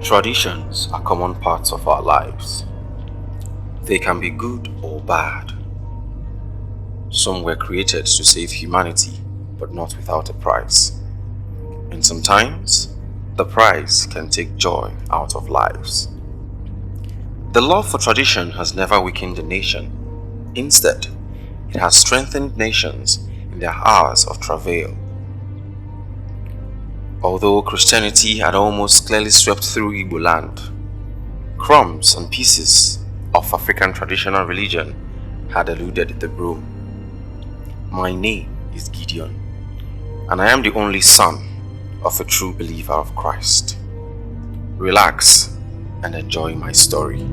Traditions are common parts of our lives. They can be good or bad. Some were created to save humanity, but not without a price. And sometimes, the price can take joy out of lives. The love for tradition has never weakened a nation. Instead, it has strengthened nations in their hours of travail. Although Christianity had almost clearly swept through Igbo land, crumbs and pieces of African traditional religion had eluded the broom. My name is Gideon, and I am the only son of a true believer of Christ. Relax and enjoy my story.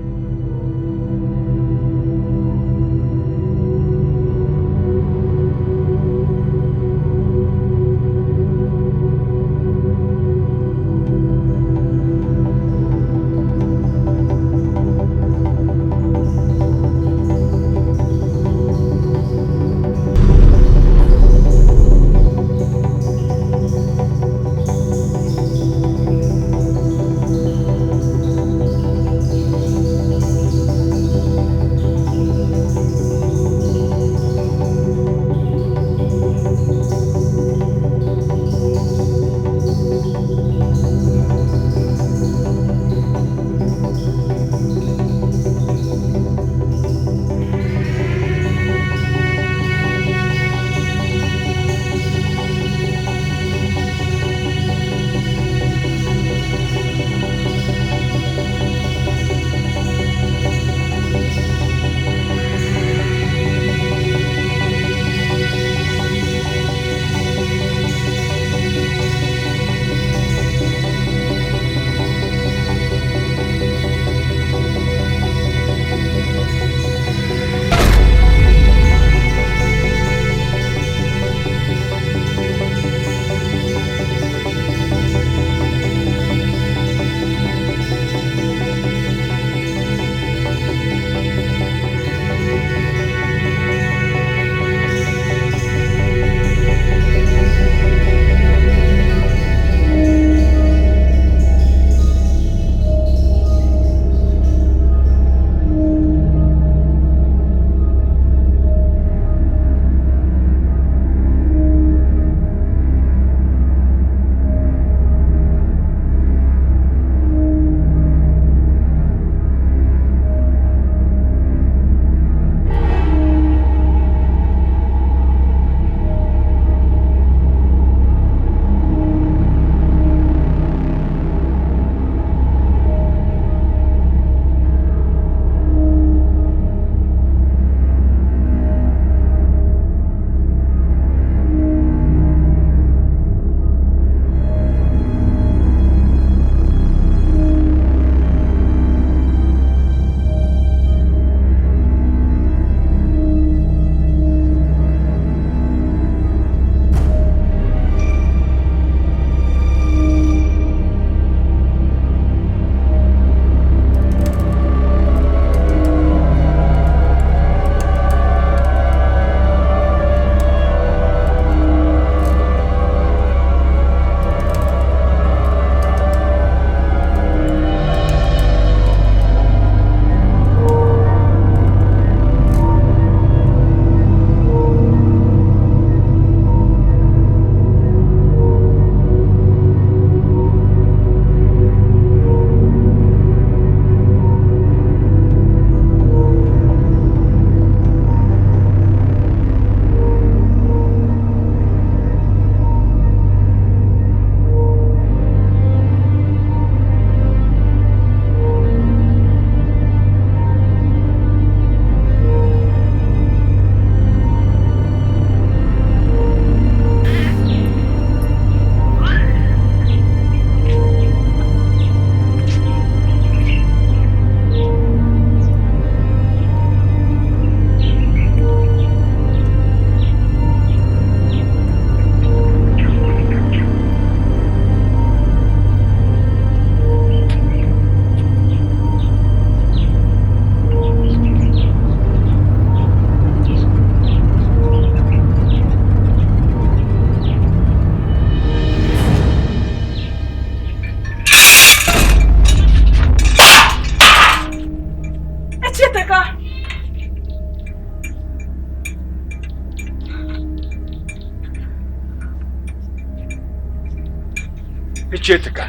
Echieteka.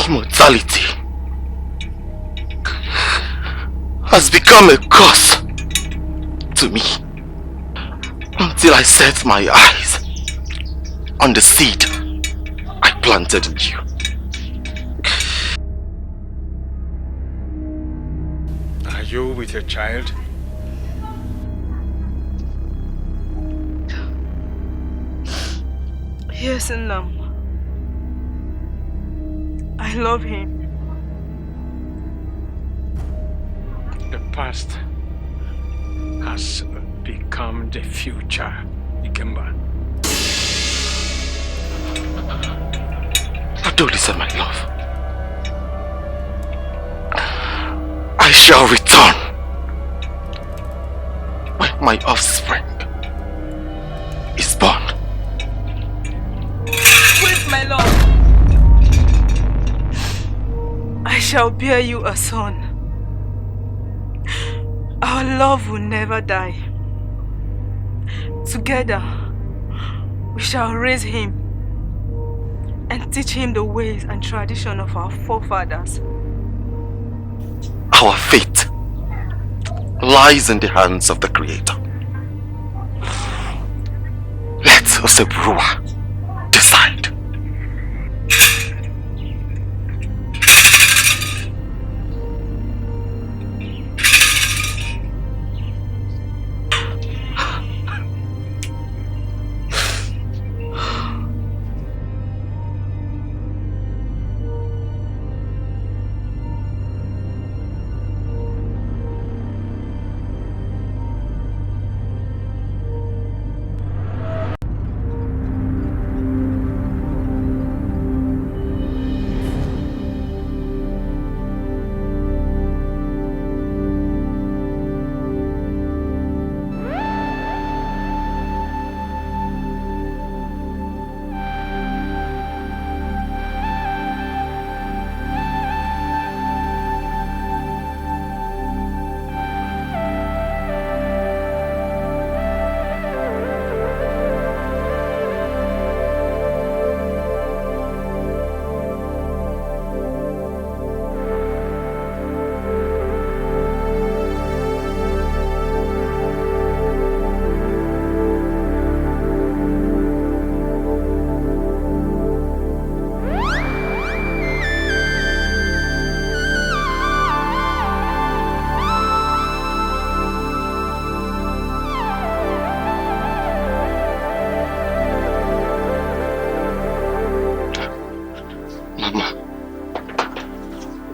Immortality has become a curse to me until I set my eyes on the seed I planted in you. Are you with your child? Yes, Nnam. I love him. The past has become the future, Ikemba. Olisa, my love, I shall return when my offspring is born. Wait, my love. I shall bear you a son. Our love will never die. Together, we shall raise him and teach him the ways and tradition of our forefathers. Our fate lies in the hands of the Creator. Let Osebruwa decide.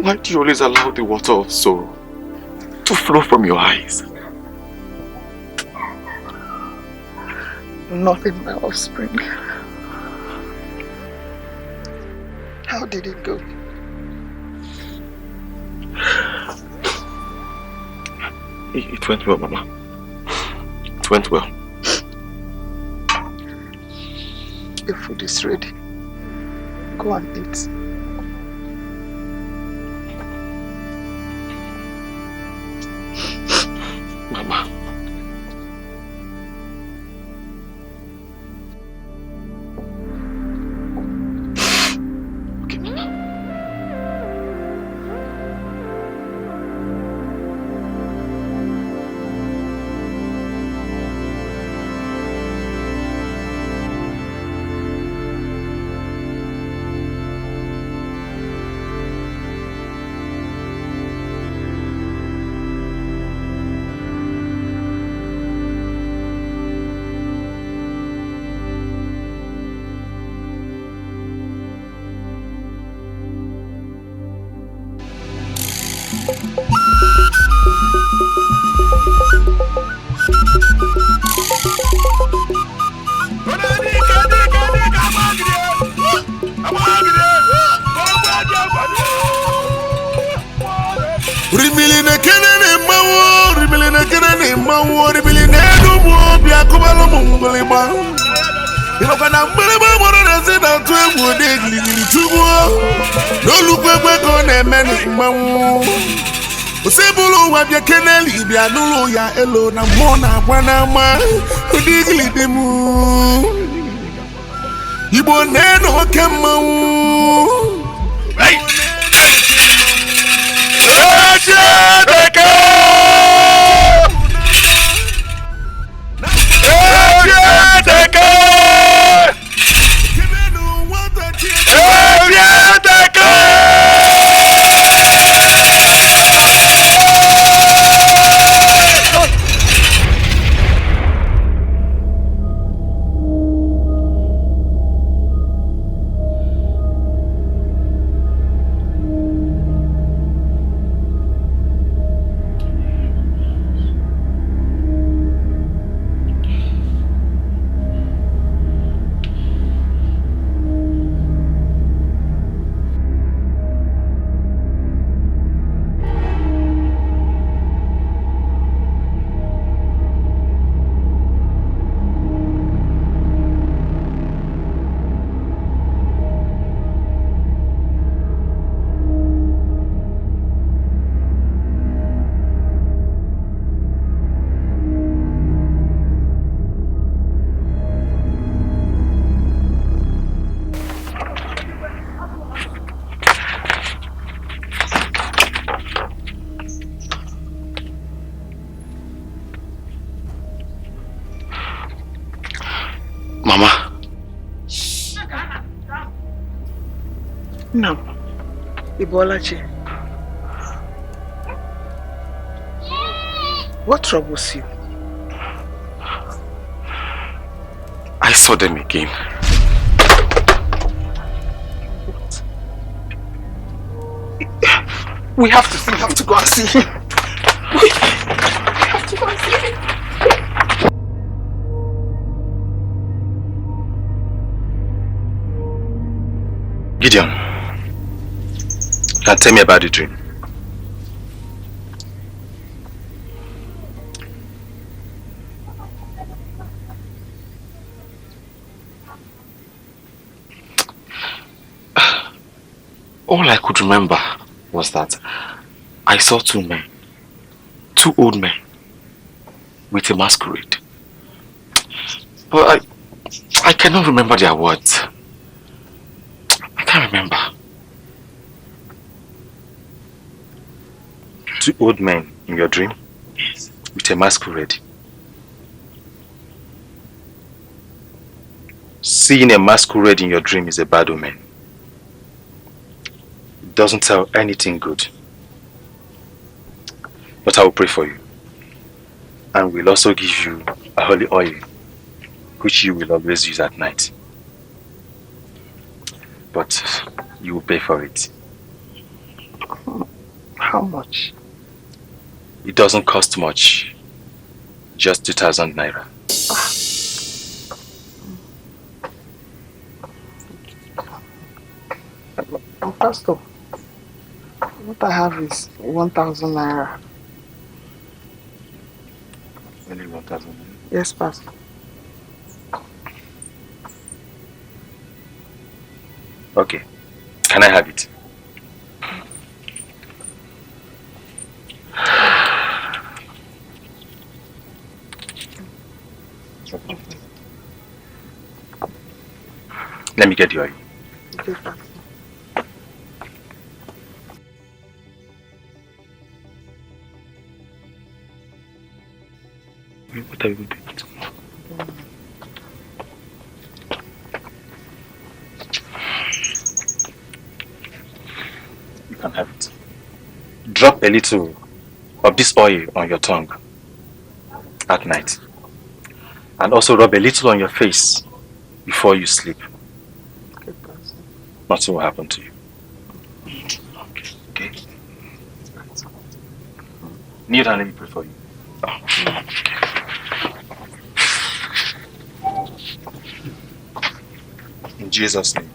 Why do you always allow the water of sorrow to flow from your eyes? Nothing, my offspring. How did it go? It went well, Mama. It went well. The food is ready. Go and eat. Mama. Okay, Mama. Osebulu wabia keneli bia nulu ya elo na mona wana ma udigli demu Ibo neno kema Echieteka! Echieteka! Echieteka! Mama. No. Ibolachi. What troubles you? I saw them again. What? We have to go and see him. We have to go and see him. Gideon, can tell me about the dream. All I could remember was that I saw two men, two old men, with a masquerade. But I cannot remember their words. I can't remember. Two old men in your dream? Yes. With a masquerade. Seeing a masquerade in your dream is a bad omen. It doesn't tell anything good. But I will pray for you. And we'll also give you a holy oil, which you will always use at night. But you will pay for it. How much? It doesn't cost much. Just 2,000 naira. Pastor, what I have is 1,000 naira. Only 1,000 naira? Yes, Pastor. Okay. Can I have it? Let me get the oil. Okay, Pastor. What are we going to eat? You can have it. Drop a little of this oil on your tongue at night. And also rub a little on your face before you sleep. Okay, Pastor. Nothing will happen to you. Okay? Kneel down, let me pray for you. Oh. In Jesus' name.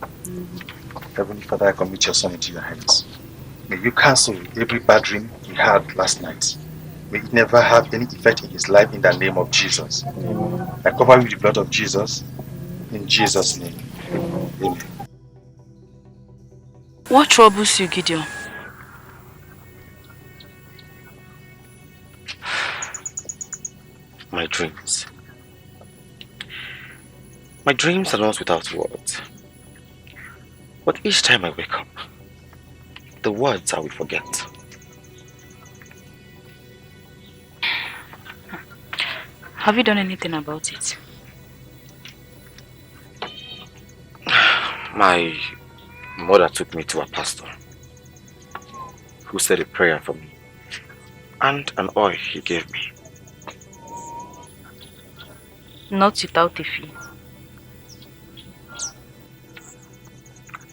Heavenly Father, I commit your son into your hands. May you cancel every bad dream he had last night. May it never have any effect in his life in the name of Jesus. I cover you with the blood of Jesus. In Jesus' name. Amen. What troubles you, Gideon? my dreams. My dreams are not without words. But each time I wake up, the words I will forget. Have you done anything about it? My mother took me to a pastor who said a prayer for me and an oil he gave me. Not without a fee.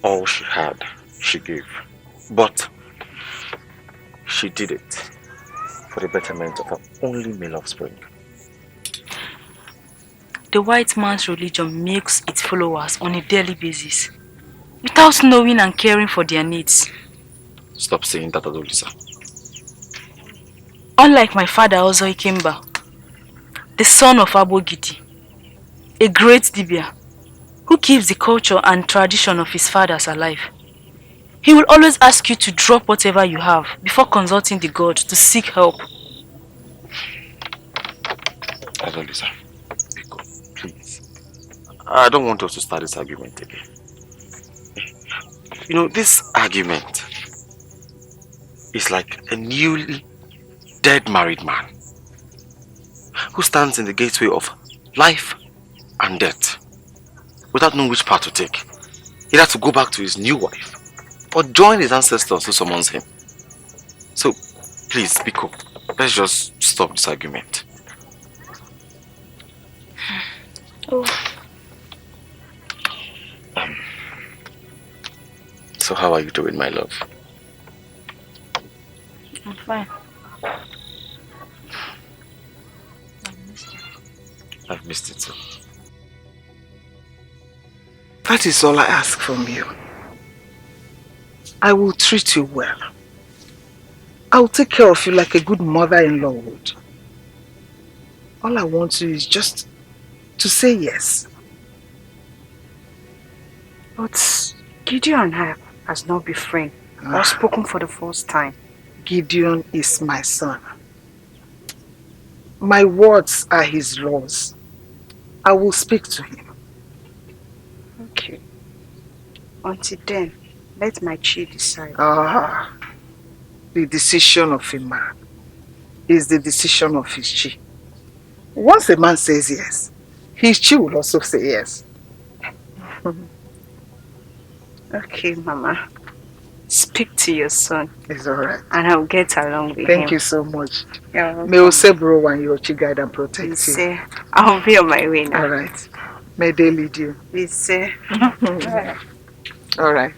All she had, she gave. But she did it for the betterment of her only male offspring. The white man's religion makes its followers on a daily basis, without knowing and caring for their needs. Stop saying that, Olisa. Unlike my father Ozo Ikemba, the son of Agbaogidi, a great Dibia, who keeps the culture and tradition of his fathers alive, he will always ask you to drop whatever you have before consulting the god to seek help. Olisa, please. I don't want us to start this argument again. You know, this argument is like a newly dead married man who stands in the gateway of life and death without knowing which path to take. He had to go back to his new wife or join his ancestors who summons him. So, please, Biko, let's just stop this argument. Oh. So how are you doing, my love? I'm fine. I've missed it too. That is all I ask from you. I will treat you well. I will take care of you like a good mother-in-law would. All I want you is just to say yes. But Gideon has not been friend or spoken for the first time. Gideon is my son. My words are his laws. I will speak to him. Okay. Until then, let my chi decide. The decision of a man is the decision of his chi. Once a man says yes, his chi will also say yes. Okay, Mama. Speak to your son. It's alright. And I'll get along with him. Thank you so much. You're May Osebro and your chi guide and protect you. Say, I'll be on my way now. Alright. May they lead you. Say. Alright.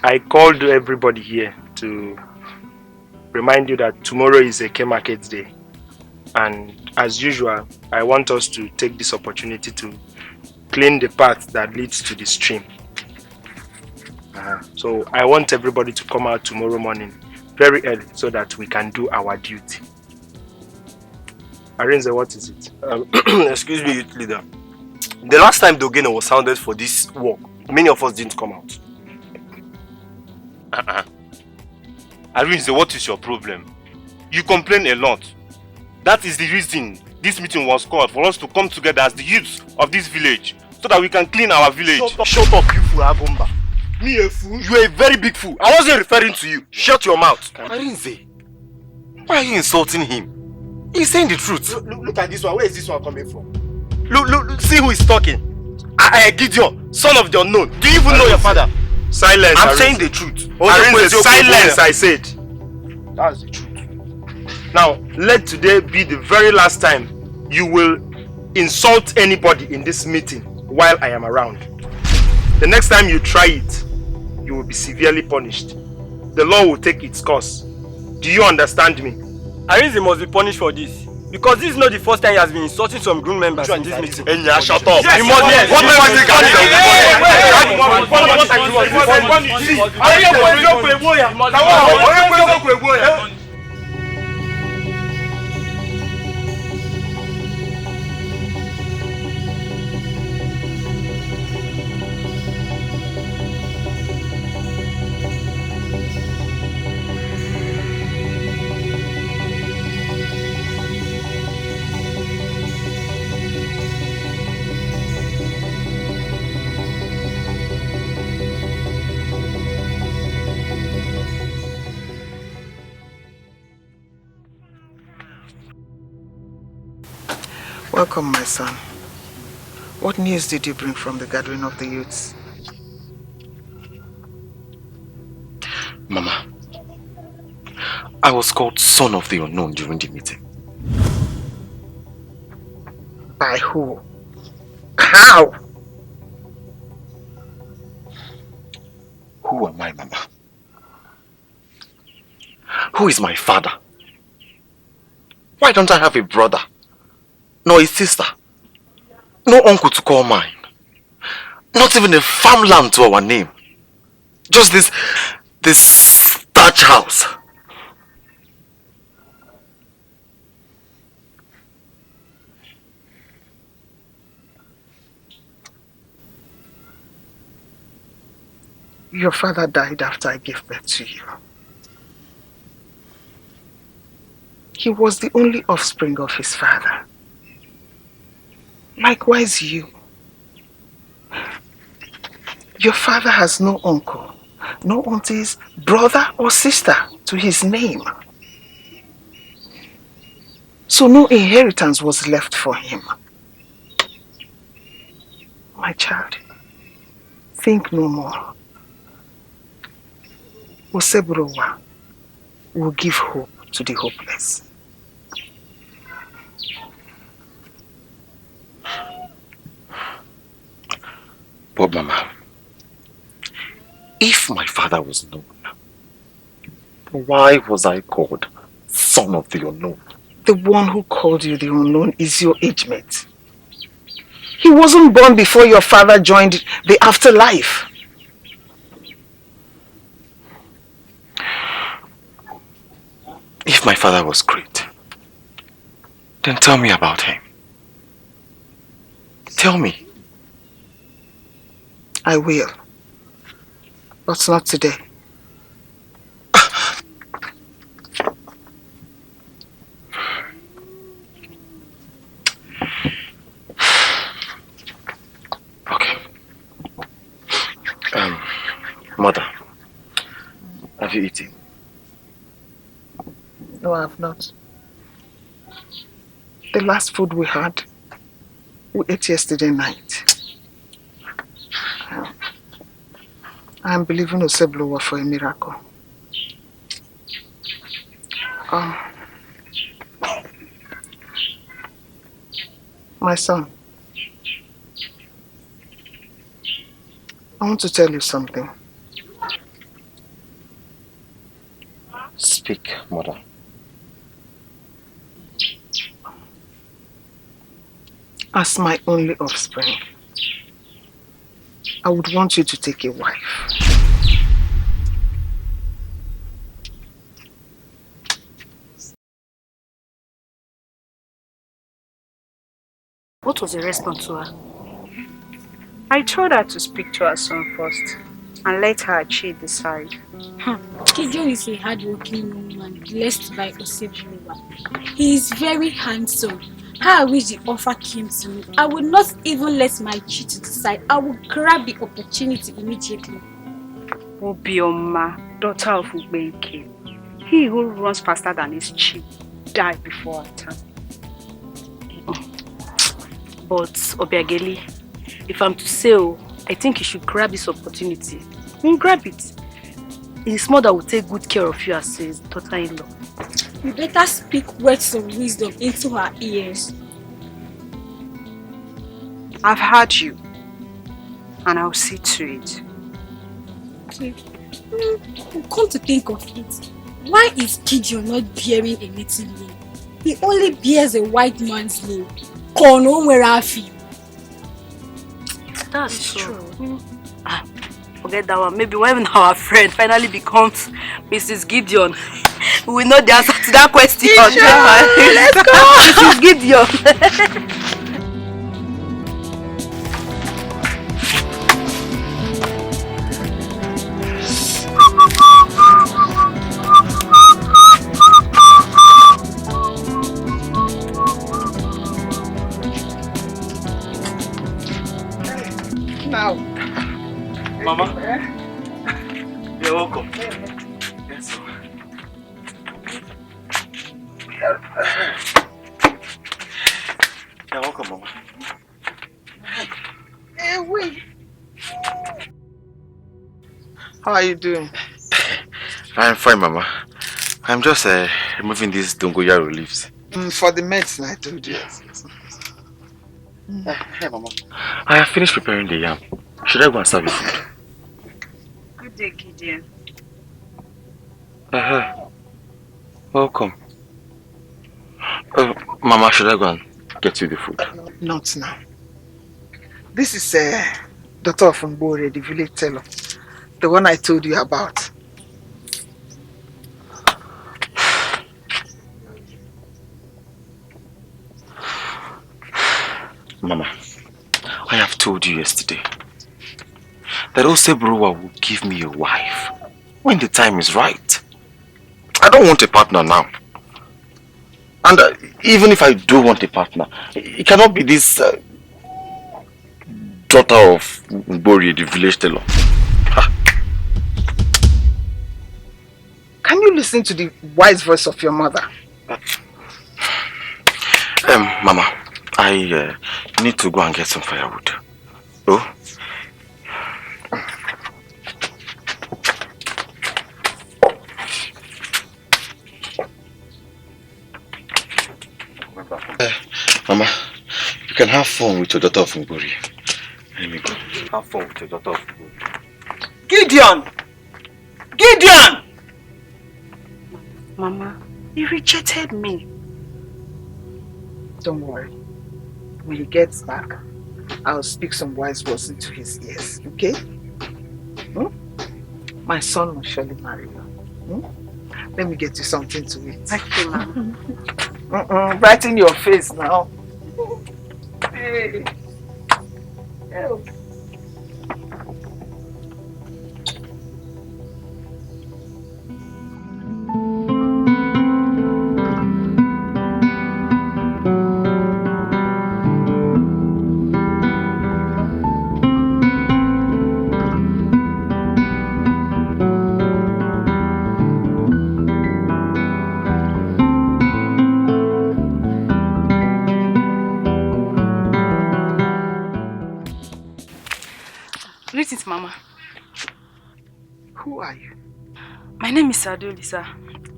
I called everybody here to remind you that tomorrow is a K-Market day, and as usual I want us to take this opportunity to clean the path that leads to the stream. So I want everybody to come out tomorrow morning very early so that we can do our duty. Arinze, what is it? Excuse me, youth leader. The last time the Ogene was sounded for this work, many of us didn't come out. Arinze, what is your problem? You complain a lot. That is the reason this meeting was called, for us to come together as the youths of this village, so that we can clean our village. Shut up, you fool, Agomba. Me a fool? You are a very big fool. I wasn't referring to you. Shut your mouth. Arinze, why are you insulting him? He's saying the truth. Look at this one. Where is this one coming from? Look, see who is talking. Gideon, son of the unknown. Do you even know your father? Silence. I'm saying the truth. Arinze, silence, I said. That's the truth. Now, let today be the very last time you will insult anybody in this meeting while I am around. The next time you try it, you will be severely punished. The law will take its course. Do you understand me? Arinze must be punished for this. Because this is not the first time he has been insulting some grown members in this meeting. Enya, shut up. Yes, You must yes. what do you think I Yes. Welcome, my son. What news did you bring from the gathering of the youths? Mama, I was called son of the unknown during the meeting. By who? How? Who am I, Mama? Who is my father? Why don't I have a brother? Nor a sister? No uncle to call mine? Not even a farmland to our name? Just this thatch house? Your father died after I gave birth to you. He was the only offspring of his father. Likewise you. Your father has no uncle, no aunties, brother or sister to his name. So no inheritance was left for him. My child, think no more. Oseburowa will give hope to the hopeless. But Mama, if my father was known, why was I called son of the unknown? The one who called you the unknown is your age mate. He wasn't born before your father joined the afterlife. If my father was great, then tell me about him. Tell me. I will, but not today. Okay. Mother, have you eaten? No, I have not. The last food we had, we ate yesterday night. I'm believing Oseblowa for a miracle. My son, I want to tell you something. Speak, Mother. As my only offspring, I would want you to take a wife. What was the response to her? I told her to speak to her son first and let her Chi decide. Gideon is a hard-working young man blessed by Oseblowa. He is very handsome. How I wish the offer came to me. I would not even let my Chi to decide. I would grab the opportunity immediately. Obioma, daughter of Ubenke. He who runs faster than his Chi died before her time. But Obiageli, if I'm to say, I think you should grab this opportunity. Grab it. His mother will take good care of you as his daughter-in-law. You better speak words of wisdom into her ears. I've heard you, and I'll see to it. Okay. Come to think of it, why is Gideon not bearing a maiden name? He only bears a white man's name. Cornel Werafi. That's true. Forget that one. Maybe when our friend finally becomes Mrs. Gideon, we will know the answer to that question. Let's go! Mrs. Gideon. Now, Mama, you're welcome. Yes, you're welcome, Mama. Hey, wait. How are you doing? I'm fine, Mama. I'm just removing these dongoyaro leaves. For the medicine I told you. Hey, Mama. I have finished preparing the yam. Should I go and serve you food? Good day, Gideon. Welcome. Mama, should I go and get you the food? Not now. This is daughter of Mbore, the village teller. The one I told you about. Mama, I have told you yesterday that Osebrowa will give me a wife when the time is right. I don't want a partner now. And even if I do want a partner, it cannot be this daughter of Mbori, the village teller. Can you listen to the wise voice of your mother? Mama, I need to go and get some firewood. Oh? Mama, you can have fun with your daughter of Mburi. Let me go. Have fun with your daughter of Mburi. Gideon! Gideon! Mama, he rejected me. Don't worry. When he gets back, I'll speak some wise words into his ears, okay? My son will surely marry you. Let me get you something to eat. Thank you, Mama. Brighten your face now. Hey. Help. Greetings, Mama. Who are you? My name is Olisa,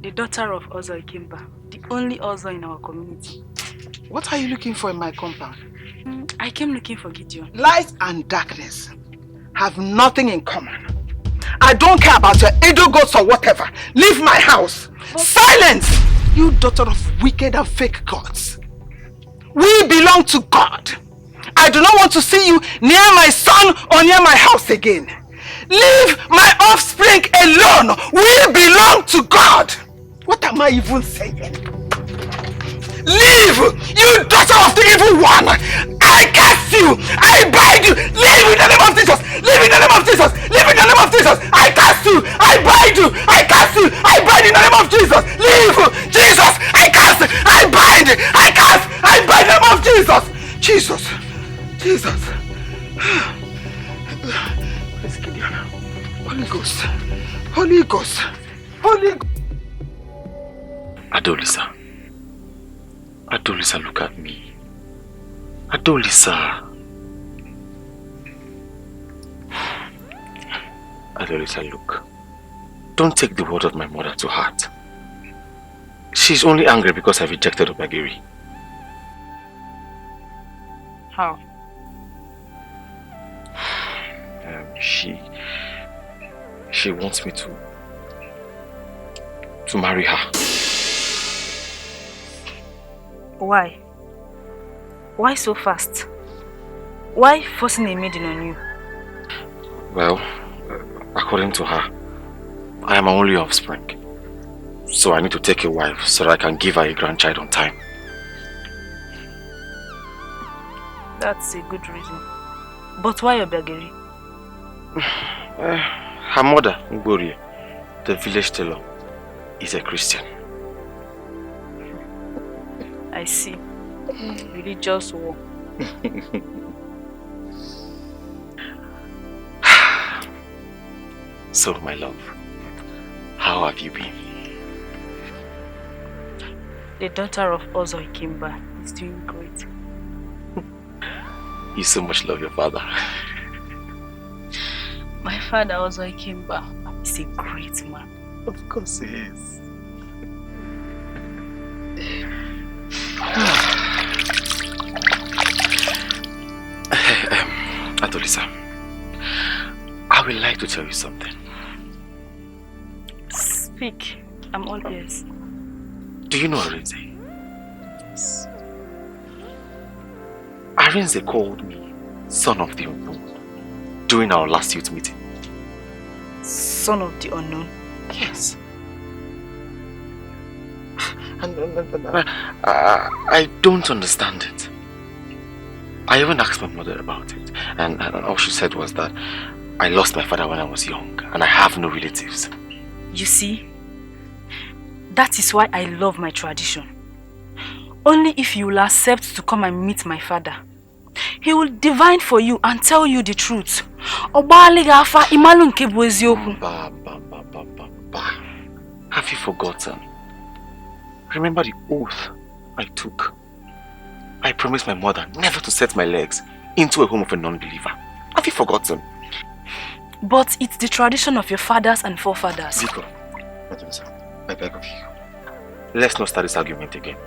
the daughter of Ozo Ikemba, the only Ozo in our community. What are you looking for in my compound? I came looking for Gideon. Light and darkness have nothing in common. I don't care about your Edo goats or whatever. Leave my house. Silence! You daughter of wicked and fake gods. We belong to God. I do not want to see you near my son or near my house again. Leave my offspring alone. We belong to God. What am I even saying? Leave, you daughter of the evil one. I curse you. I bind you. Leave in the name of Jesus. Leave in the name of Jesus. Leave in the name of Jesus. I curse you. I bind you. I curse you. I bind in the name of Jesus. Leave. Jesus. I curse. I bind. I curse. I bind in the name of Jesus. Jesus. Jesus. Let's get you now. Holy Ghost. Holy Ghost. Holy Ghost. Adolisa. Adolisa, look at me. Adolisa. Adolisa, look. Don't take the word of my mother to heart. She's only angry because I rejected Obagiri. How? She wants me to marry her. Why? Why so fast? Why forcing a maiden on you? Well, according to her, I am her only offspring. So I need to take a wife so that I can give her a grandchild on time. That's a good reason. But why Obiageri? Her mother, Igwe, the village tailor, is a Christian. I see. Religious war. So, my love, how have you been? The daughter of Ozo Ikemba is doing great. You so much love your father. My father, Ozo Ikemba, is a great man. Of course he is. Olisa, I would like to tell you something. Speak. I'm all ears. Do you know Arinze? Yes. Arinze called me son of the unknown during our last youth meeting. Son of the unknown? Yes. I don't understand it. I even asked my mother about it, and all she said was that I lost my father when I was young, and I have no relatives. You see, that is why I love my tradition. Only if you will accept to come and meet my father, he will divine for you and tell you the truth. Have you forgotten? Remember the oath I took? I promised my mother never to set my legs into a home of a non-believer. Have you forgotten? But it's the tradition of your fathers and forefathers. Biko, I beg of you. Let's not start this argument again.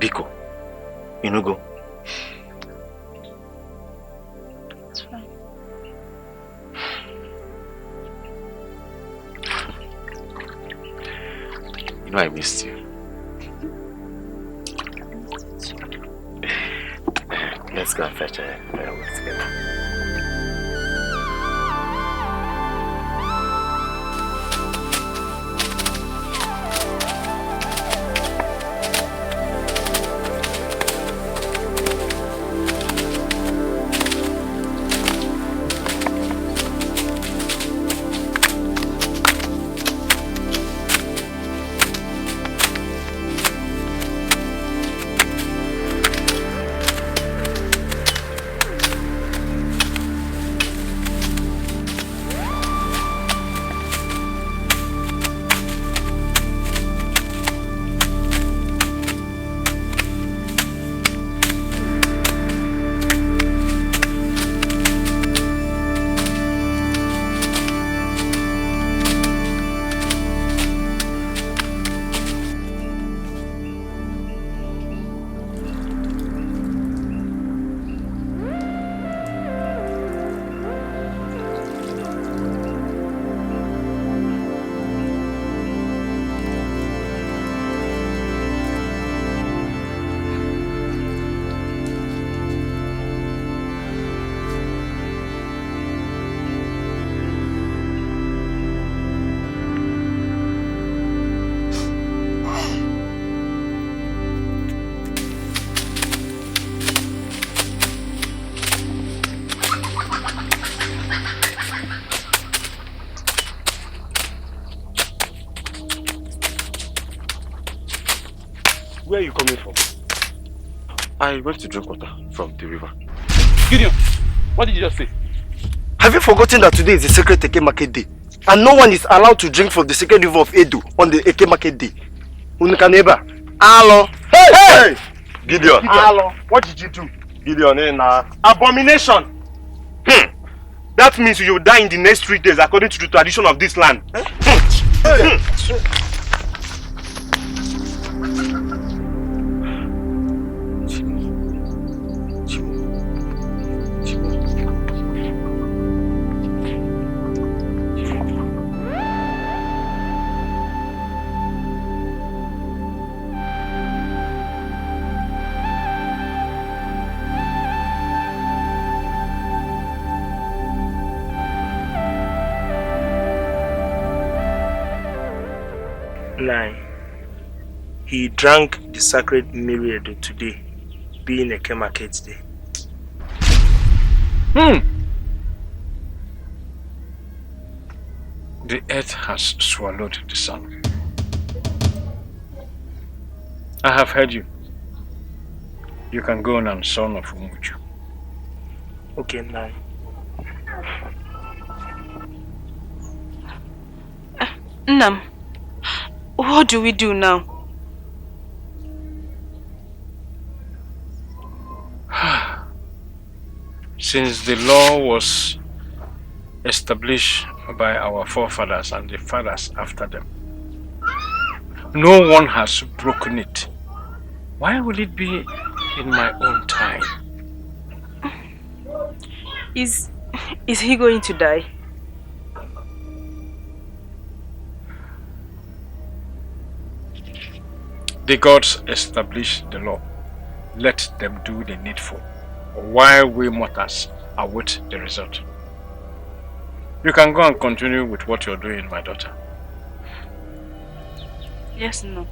Biko, you know go. It's fine. You know I missed you. Let's go and fetch a firewood together. Where are you coming from? I went to drink water from the river. Gideon, what did you just say? Have you forgotten that today is the sacred Eke Market Day? And no one is allowed to drink from the sacred river of Edo on the Eke Market Day. Unukaneba. Alo. Hey! Gideon. Alo. What did you do? Gideon, Abomination! That means you will die in the next 3 days according to the tradition of this land. 9. He drank the sacred myriad today, being a Eke market day. The earth has swallowed the sun. I have heard you. You can go now, son of Umuchu. Okay, 9. Nnam, what do we do now? Since the law was established by our forefathers and the fathers after them, no one has broken it. Why will it be in my own time? Is he going to die? The gods establish the law. Let them do the needful, while we mortals await the result. You can go and continue with what you're doing, my daughter. Yes, no.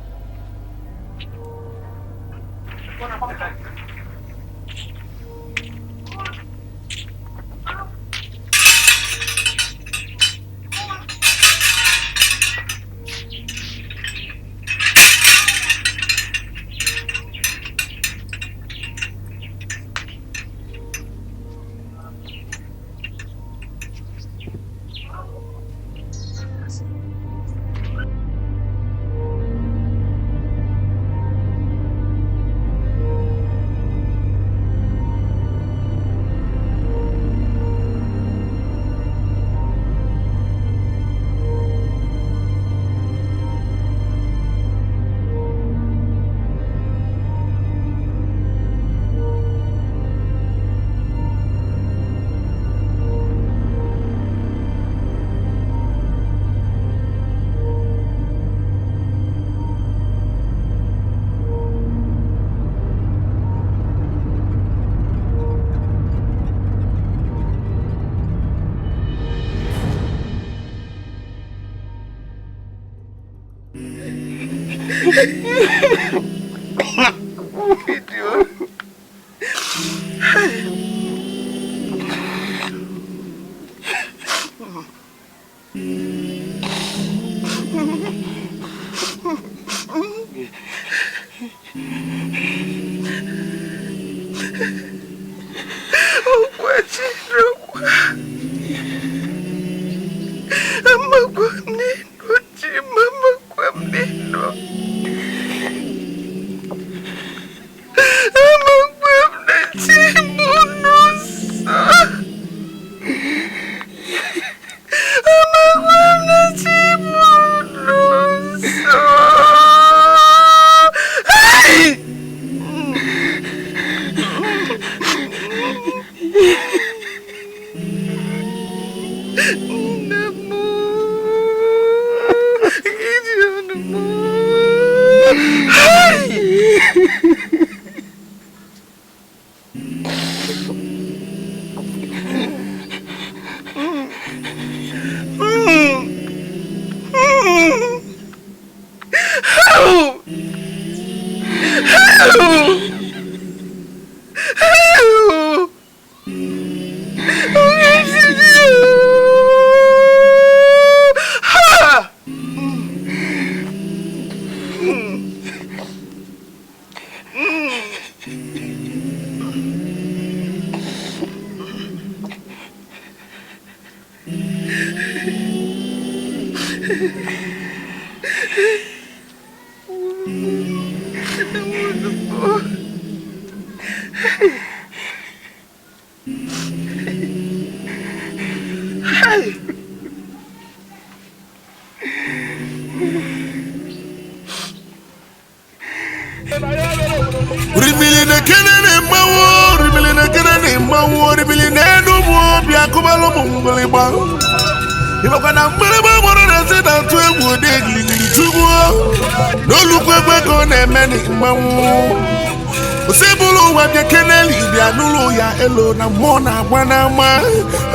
Na mona bwana ma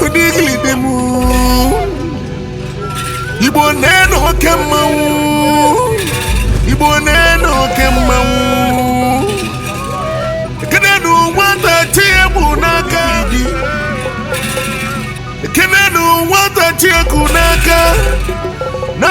udigli demu Ibo neno kemawu Igbo neno kemmanwu Ekenenu nwata chiebu n'aka Ekenenu nwata chieku n'aka Na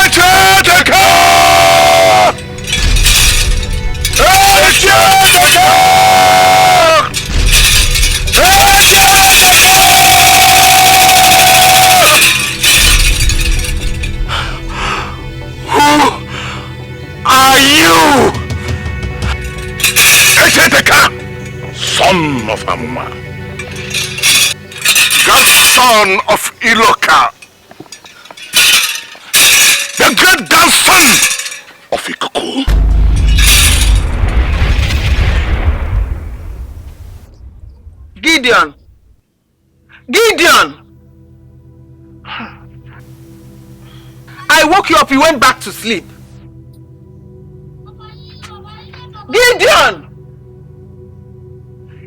Echieteka! Echieteka! Who are you? Echieteka, son of Amuma, godson of Iloka, the great grandson of Ikuku. Gideon! Gideon! I woke you up, you went back to sleep. Gideon!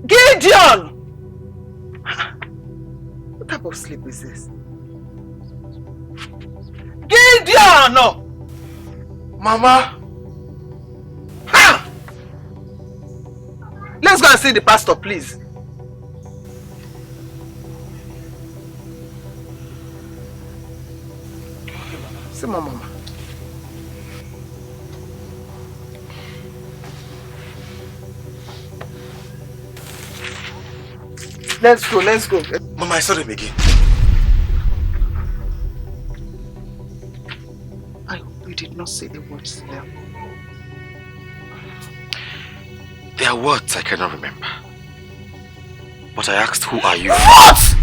Gideon! What type of sleep is this? Gideon! Mama! Ha! Let's go and see the pastor, please. See my mama. Let's go, let's go. Mama, I saw them again. I hope you did not say the words to them. There are words I cannot remember. But I asked, who are you? What?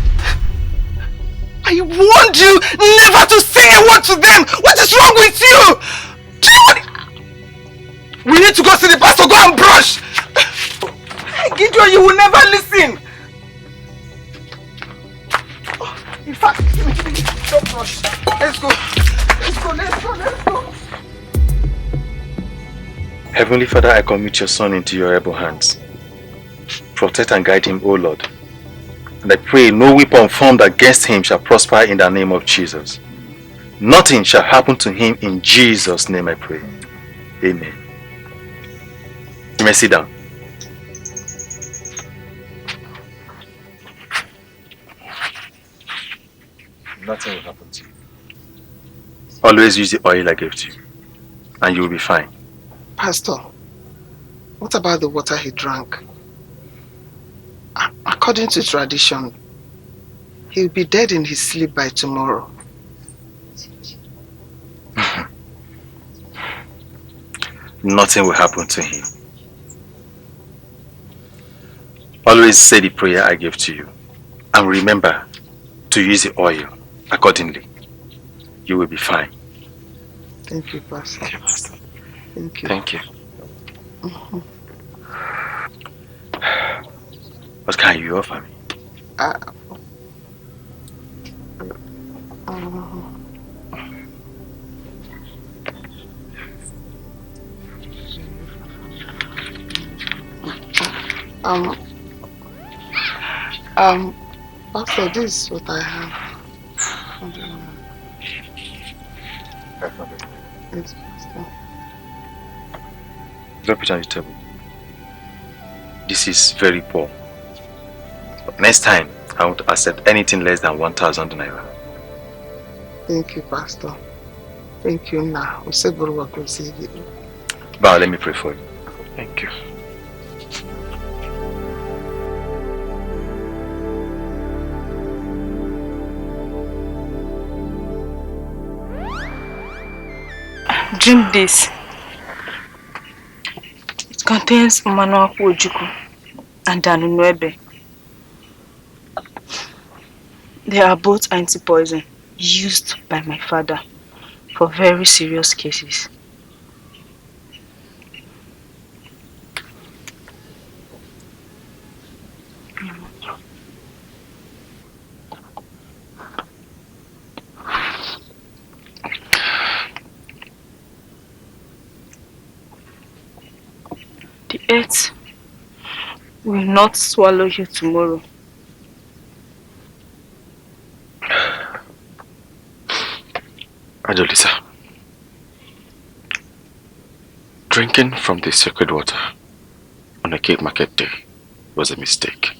I warned you never to say a word to them! What is wrong with you? Do you want... We need to go see the pastor, go and brush! Gideon, you will never listen! In fact, don't rush. Let's go. Let's go, let's go, let's go. Heavenly Father, I commit your son into your able hands. Protect and guide him, O Lord. And I pray no weapon formed against him shall prosper in the name of Jesus. Nothing shall happen to him in Jesus' name I pray. Amen. You may sit down. Nothing will happen to you. Always use the oil I gave to you, and you will be fine. Pastor, what about the water he drank? According to tradition, he'll be dead in his sleep by tomorrow. Nothing will happen to him. Always say the prayer I gave to you, and remember to use the oil accordingly. You will be fine. Thank you, Pastor. Thank you, Pastor. Thank you. Thank you. What can you offer me? Pastor, this is what I have. Yes, Pastor. Drop it on the table. This is very poor. But next time, I won't accept anything less than 1,000 naira. Thank you, Pastor. Thank you, now. But let me pray for you. Thank you. Drink this. It contains Nwachukwu and Nwebe. They are both anti-poison used by my father for very serious cases. The earth will not swallow you tomorrow. Olisa, drinking from the sacred water on a Cape Market day was a mistake.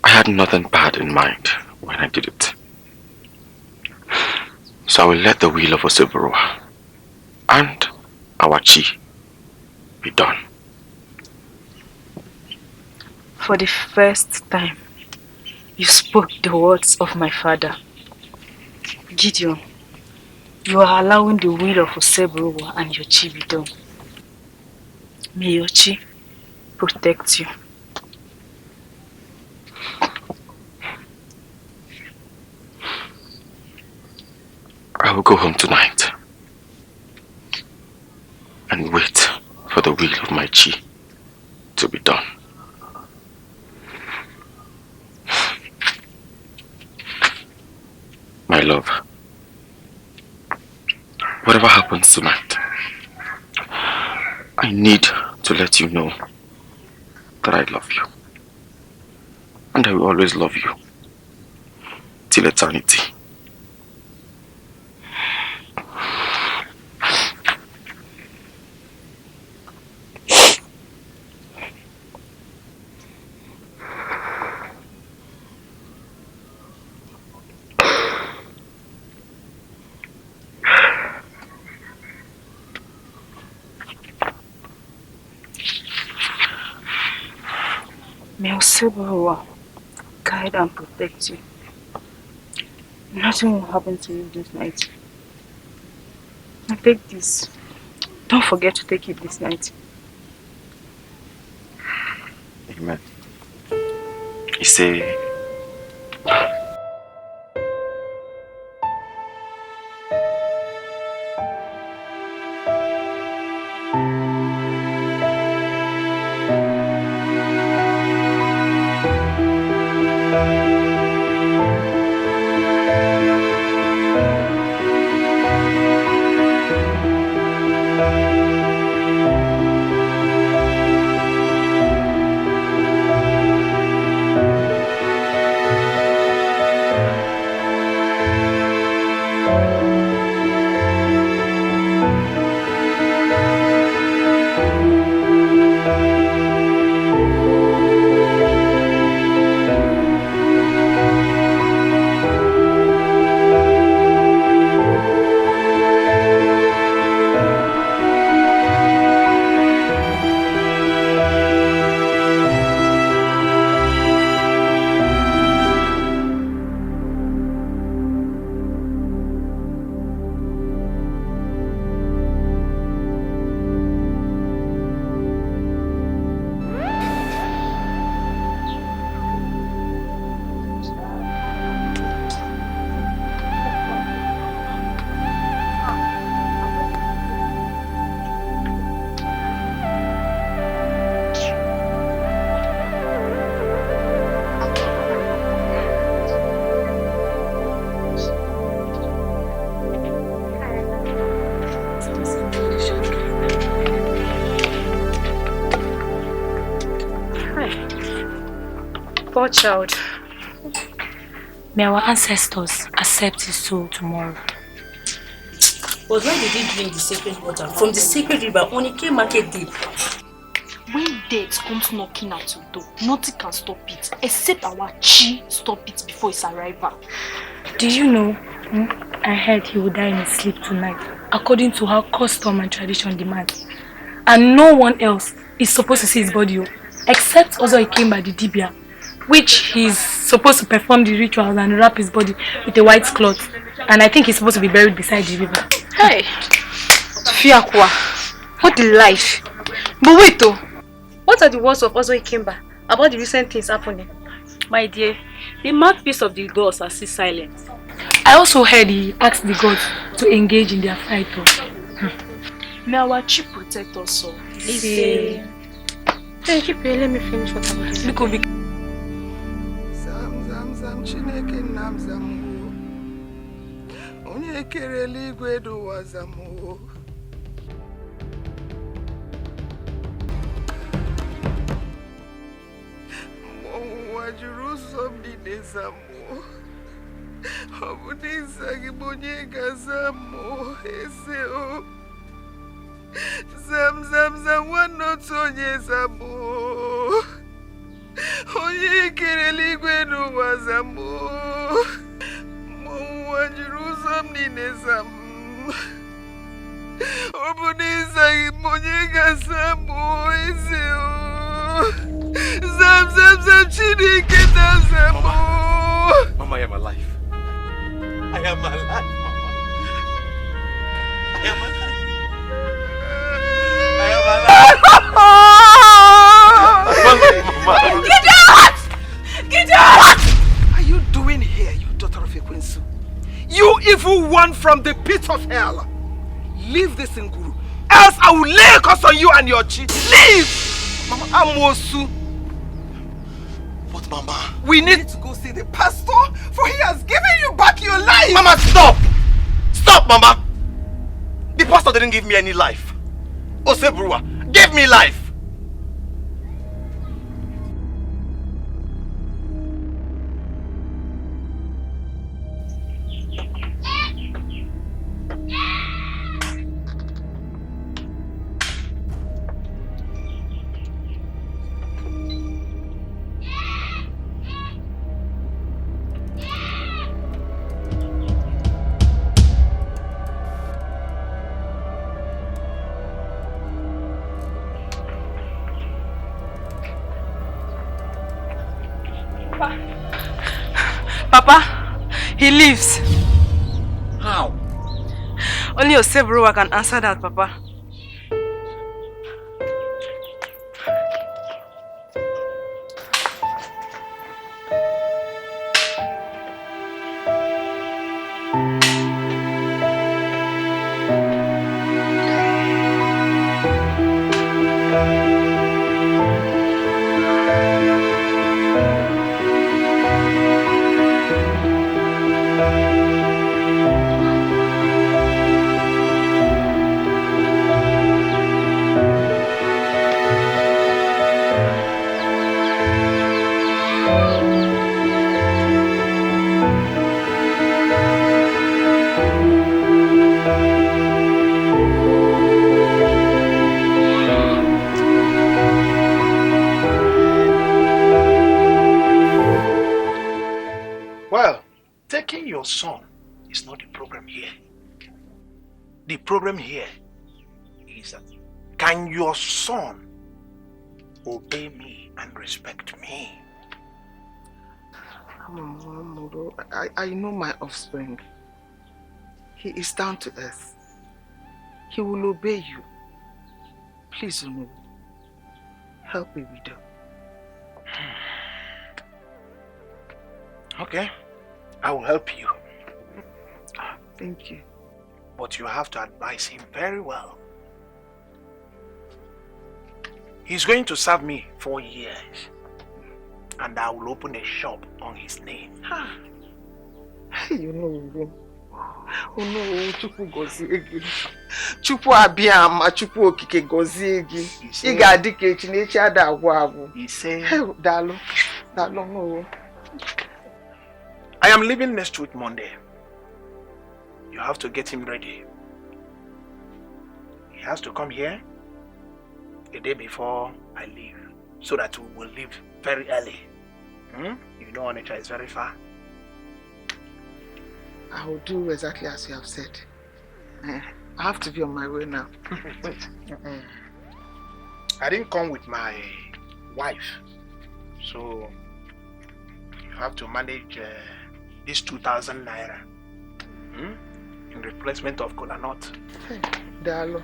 I had nothing bad in mind when I did it. So I will let the will of Oseburuwa and our chi be done. For the first time, you spoke the words of my father. Gideon, you are allowing the will of Oseburuwa and your chi be done. May your chi protect you. I will go home tonight and wait for the will of my chi to be done. My love, whatever happens tonight, I need to let you know that I love you. And I will always love you till eternity. May Oseburuwa guide and protect you. Nothing will happen to you this night. Now take this. Don't forget to take it this night. Amen. You say, Poor child. May our ancestors accept his soul tomorrow. But why did he drink the sacred water from the sacred river on a Cape Market day? When death comes knocking at your door, nothing can stop it except our chi stop it before its arrival. Do you know? I heard he will die in his sleep tonight, according to how custom and tradition demands. And no one else is supposed to see his body, except also he came by the dibia, which he's supposed to perform the rituals and wrap his body with a white cloth. And I think he's supposed to be buried beside the river. Hey! Fiakwa, what a life! But wait though, what are the words of Ozo Ikemba about the recent things happening? My dear, the mouthpiece of the gods are still silent. I also heard he asked the gods to engage in their fight. May our chi protect us all. Hey, keep it, let me finish what I'm doing. Look, Zam Chineke nam zamu. Onye kere eluigwe n'ụwa zamu. Jerusalem niile zamụ. Ọ bụ n'ịza gị bụ onye ga-azamụ eze o. Zam nwanne otu onye zamụ. Onye kerele igwe n'ụwa zamụ. Mụnwa Jerusalem niile zamụ. Ọ bụ n'ịza gị bụ onye ga-azamụ eze o. Zam Chineke na-azamụ. Mama, I am alive. I am alive, Mama. I am alive. I am alive. Gideon! What are you doing here, you daughter of Ekwensu? You evil one from the pit of hell. Leave this Nguru, else I will lay a curse on you and your chief. Leave! Mama, Amosu. But Mama... We need to go see the pastor, for he has given you back your life! Mama, stop! Stop, Mama! The pastor didn't give me any life. Osebrua, give me life! Papa, he lives. How? Only Osebrua can answer that, Papa. Your son is not the problem here. The problem here is that can your son obey me and respect me? I know my offspring. He is down to earth. He will obey you. Please, Umudim, help a widow. Okay. I will help you. Thank you. But you have to advise him very well. He's going to serve me 4 years. And I will open a shop on his name. You know, oh no, Chukwu gozie. Chukwu abiyama, Chukwu okike gozie gi. I ga-adị ka Chineke ada agwụ agwụ. He said, Dalo no. I am leaving next week Monday. You have to get him ready. He has to come here a day before I leave, so that we will leave very early. You know Onitsha is very far. I will do exactly as you have said. I have to be on my way now. Wait. I didn't come with my wife, so you have to manage this 2,000 naira in replacement of kola nut. Dalo.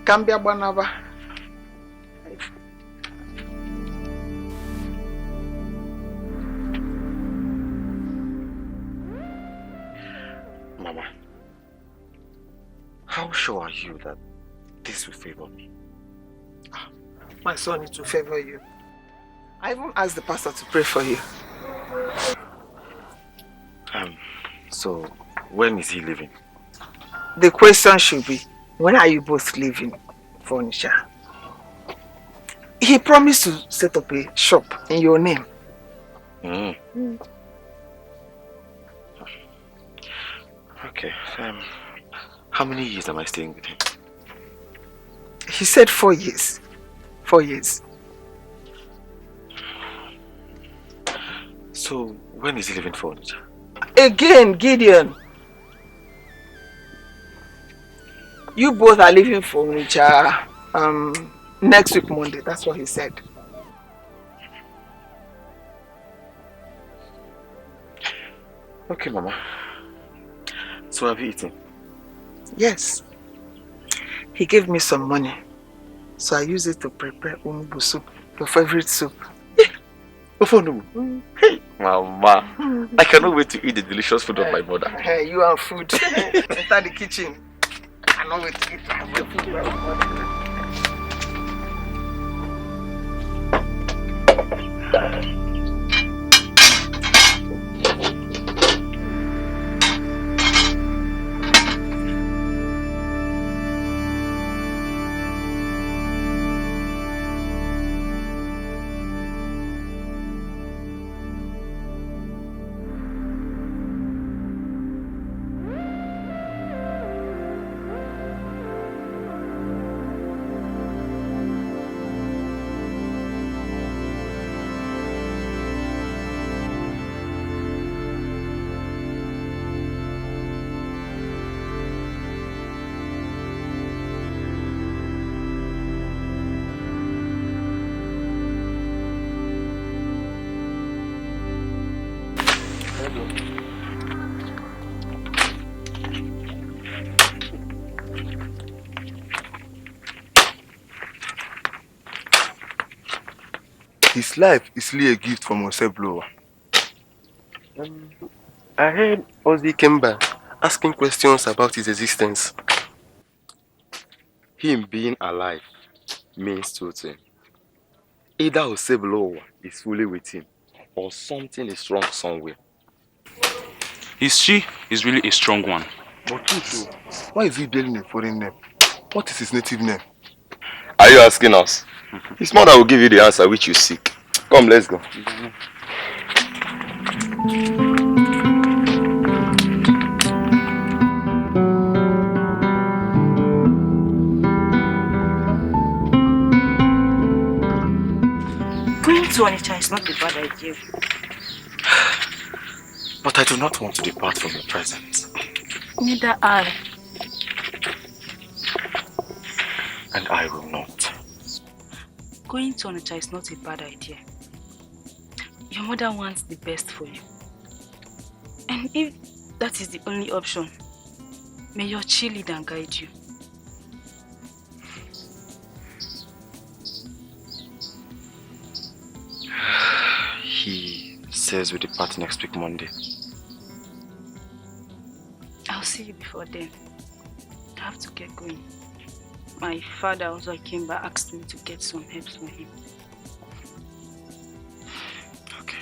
Cambia banaba. Mama, how sure are you that this will favor me? My son, it will favor you. I even asked the pastor to pray for you. So when is he leaving? The question should be, when are you both leaving for Onitsha? He He promised to set up a shop in your name. Okay. How many years am I staying with him? He said 4 years. 4 years. So, when is he leaving for Onitsha? Again, Gideon. You both are leaving for Onitsha next week, Monday. That's what he said. Okay, Mama. So have you eaten? Yes. He gave me some money. So I use it to prepare umubu soup, your favorite soup. Hey, Mama. I cannot wait to eat the delicious food of my mother. Hey, you are food. Enter the kitchen. I cannot wait to eat the food of my mother. His life is really a gift from Oseblower. I heard Ozzy Kemba asking questions about his existence. Him being alive means two things. Either Oseblower is fully with him, or something is wrong somewhere. His she is really a strong one. But Tutu, why is he bearing a foreign name? What is his native name? Are you asking us? His mother will give you the answer which you seek. Come, let's go. Going to Onitsha is not a bad idea. But I do not want to depart from your presence. Neither I. And I will not. Going to Onitsha is not a bad idea. Your mother wants the best for you. And if that is the only option, may your chi lead and guide you. He says we depart next week Monday. I'll see you before then. I have to get going. My father also came back, asked me to get some help for him. Okay.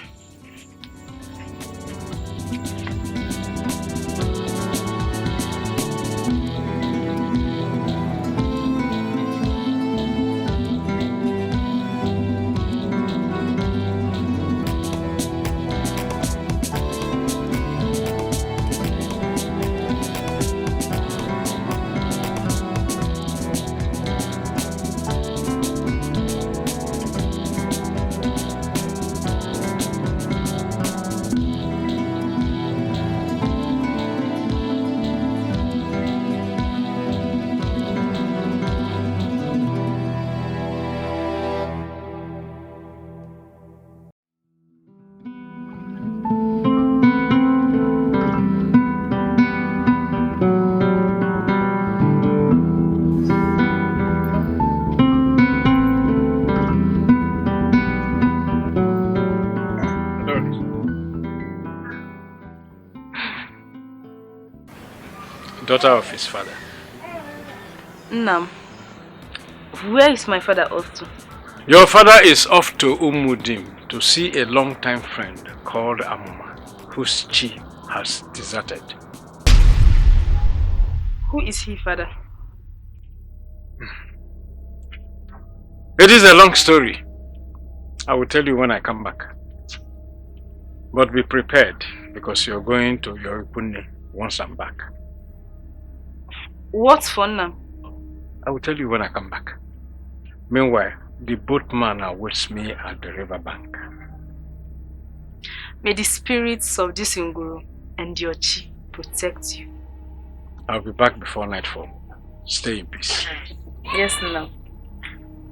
Daughter of his father. Nam, where is my father off to? Your father is off to Umudim to see a long-time friend called Amuma, whose chi has deserted. Who is he, father? It is a long story. I will tell you when I come back. But be prepared, because you're going to your Ikunne once I'm back. What's for now? I will tell you when I come back. Meanwhile, the boatman awaits me at the riverbank. May the spirits of this Nguru and your chi protect you. I'll be back before nightfall. Stay in peace. Yes, now.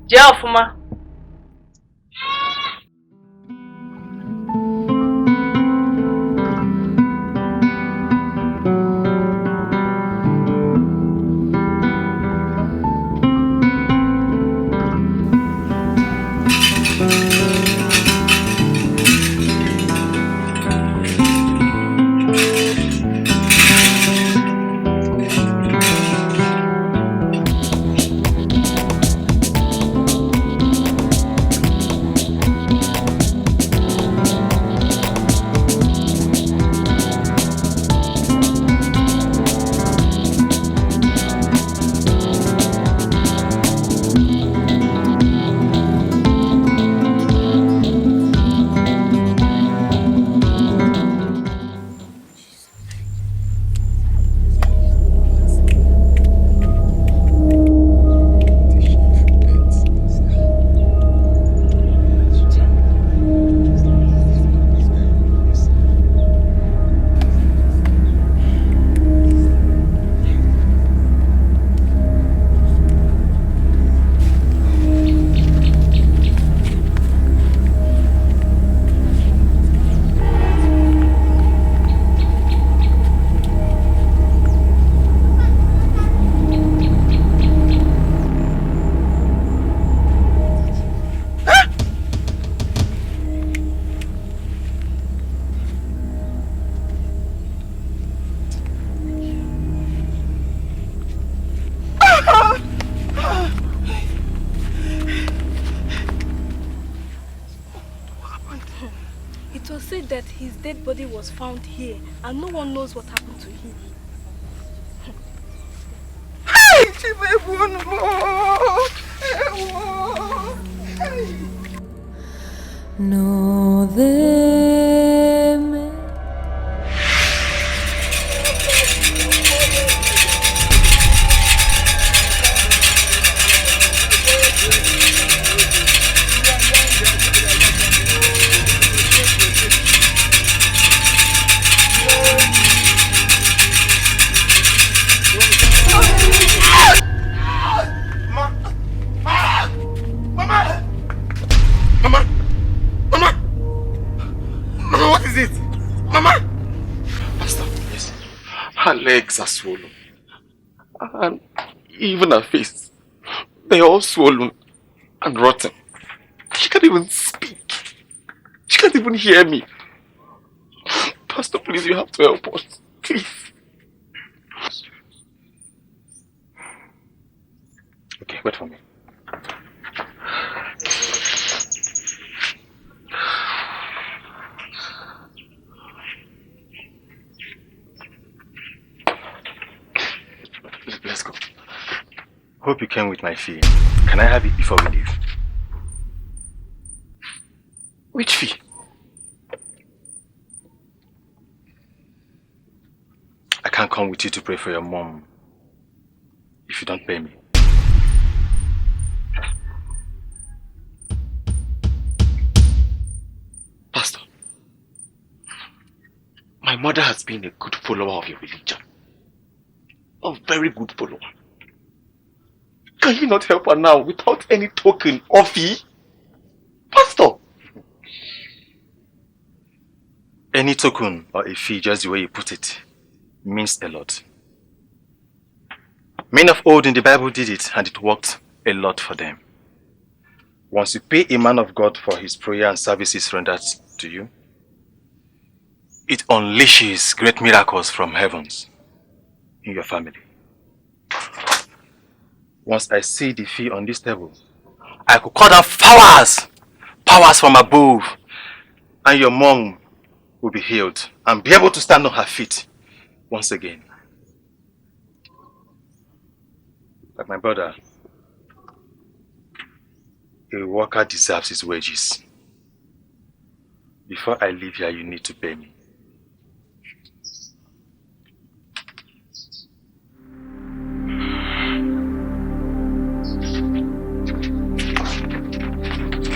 Jafuma. That his dead body was found here and no one knows what happened to him. No, Legs are swollen. And even her face. They are all swollen and rotten. She can't even speak. She can't even hear me. Pastor, please, you have to help us. Please. Okay, wait for me. Let's go. Hope you came with my fee. Can I have it before we leave? Which fee? I can't come with you to pray for your mom if you don't pay me. Pastor, my mother has been a good follower of your religion. A very good follower. Can you not help her now without any token or fee? Pastor! Any token or a fee, just the way you put it, means a lot. Men of old in the Bible did it, and it worked a lot for them. Once you pay a man of God for his prayer and services rendered to you, it unleashes great miracles from heavens in your family. Once I see the fee on this table, I could call down powers from above, and your mom will be healed and be able to stand on her feet once again. But my brother, A worker deserves his wages. Before I leave here, you need to pay me.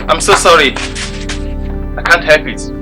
I'm so sorry. I can't help it.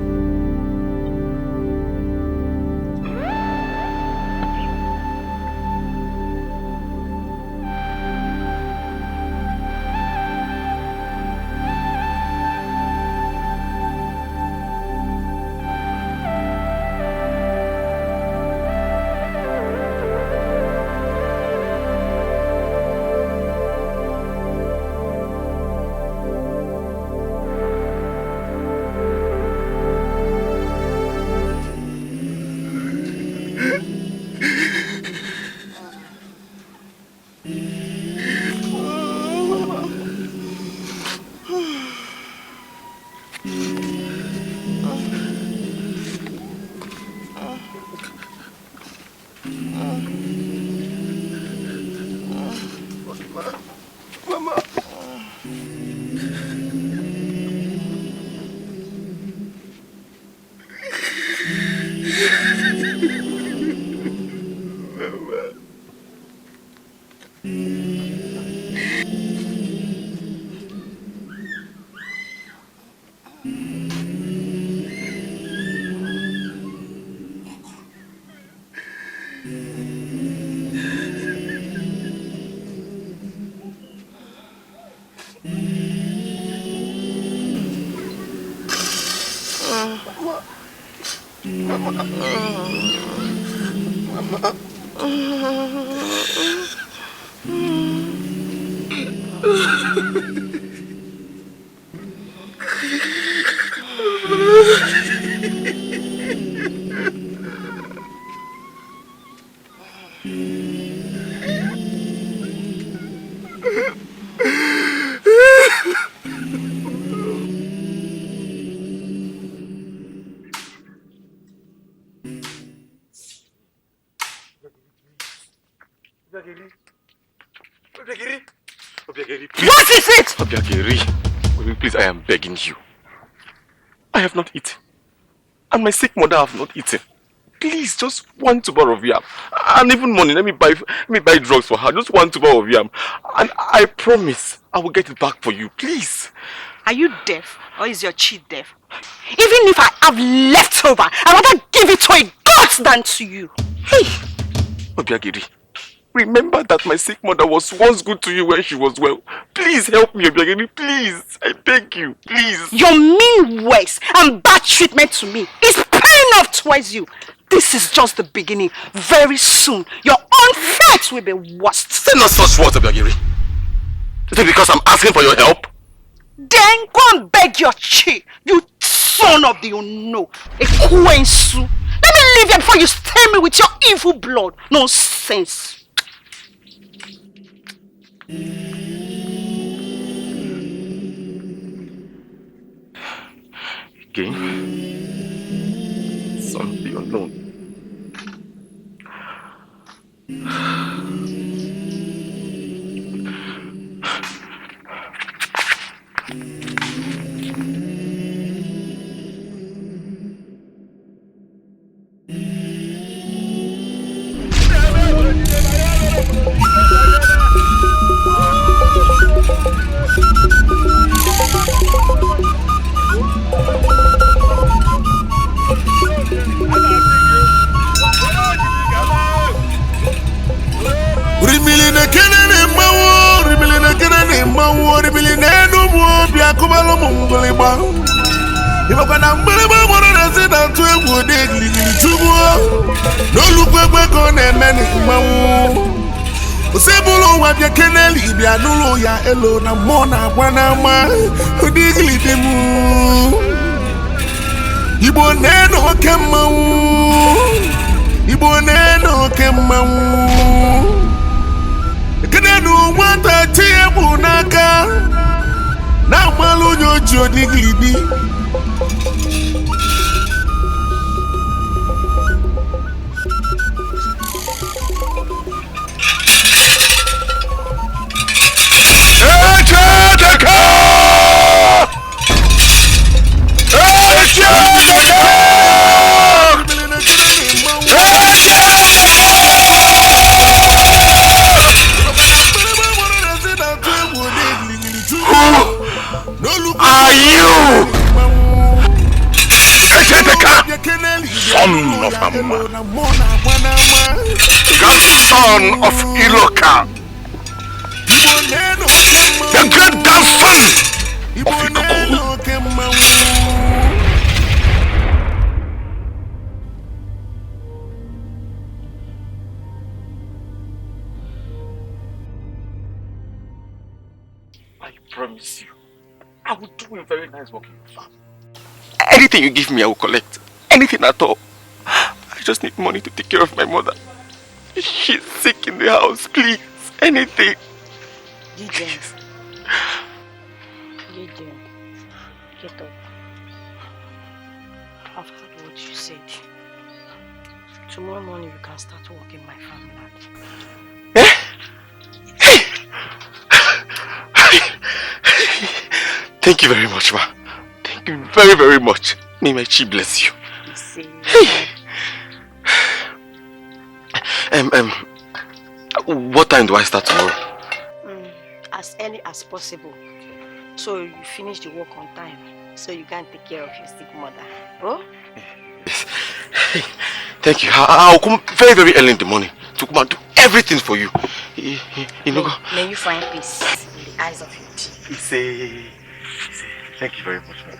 What is it? Obiageri, please, I am begging you. I have not eaten. And my sick mother have not eaten. Please, just one tuber of yam. And even money, let me buy drugs for her. Just one tuber of yam. And I promise I will get it back for you. Please. Are you deaf? Or is your cheat deaf? Even if I have leftover, I'd rather give it to a god than to you. Hey! Obiageri, remember that my sick mother was once good to you when she was well. Please help me, Obiageri, please. I beg you, please. Your mean ways and bad treatment to me is paying off towards you. This is just the beginning. Very soon, your own fate will be worst. Say not such words, Obiageri. Is it because I'm asking for your help? Then go and beg your chi, you son of the unknown. A Kwensu. Let me leave here before you stain me with your evil blood. Nonsense. Again? Son of the unknown. Elo na mona bwana ma udigli demu Ibo neno kemawu Ibo neno kemawu Kedenu wata tiebu naka Na malu nyojo digli di Echieteka! son of Iloka, the great grandson of Ikuku. I promise you, I will do a very nice work in your farm. Anything you give me, I will collect. Anything at all. I just need money to take care of my mother. She's sick in the house, please. Anything. Gideon. Gideon. Get up. I've heard what you said. Tomorrow morning you can start working my farm land. Thank you very much, ma. Thank you very, very much. May my chi bless you. What time do I start tomorrow? As early as possible. So you finish the work on time. So you can take care of your sick mother. Oh? Yes. Thank you. I'll come very, very early in the morning to come and do everything for you. May you find peace in the eyes of your team. Thank you very much, man.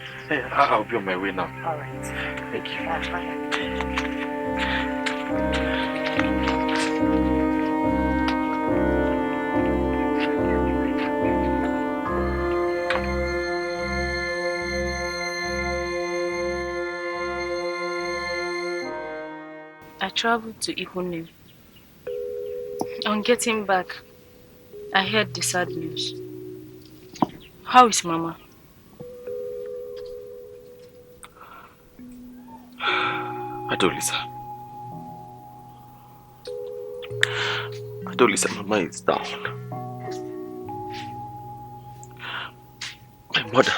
I'll be on my way now. All right. Thank you. Bye. I traveled to Umudim. On getting back, I heard the sad news. How is Mama? Olisa, Mama is down. My mother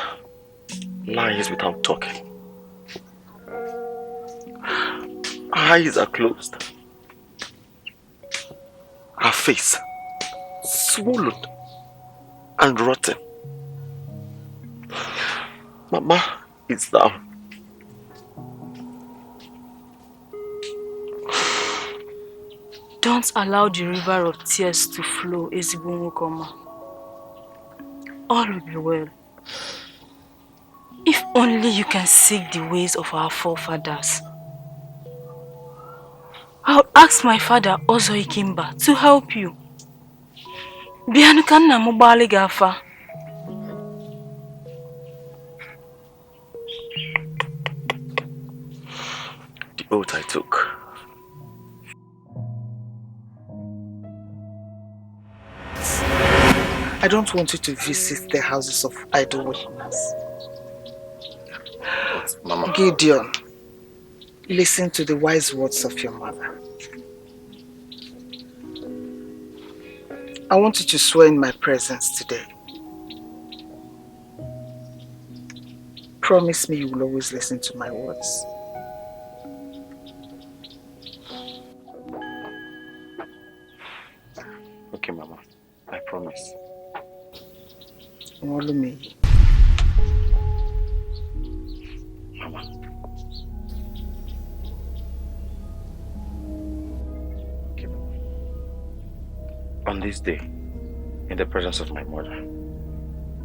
lies without talking. Her eyes are closed. Her face swollen and rotten. Mama is down. Don't allow the river of tears to flow, Ezibunwokoma. All will be well. If only you can seek the ways of our forefathers. I'll ask my father, Ozo Ikimba, to help you. Bianukanna mubali gafa. The oath I took. I don't want you to visit the houses of idol witness. Mama. Gideon, listen to the wise words of your mother. I want you to swear in my presence today. Promise me you will always listen to my words. Okay, Mama. I promise. Omenyi. Mama. Okay, Mama. On this day, in the presence of my mother,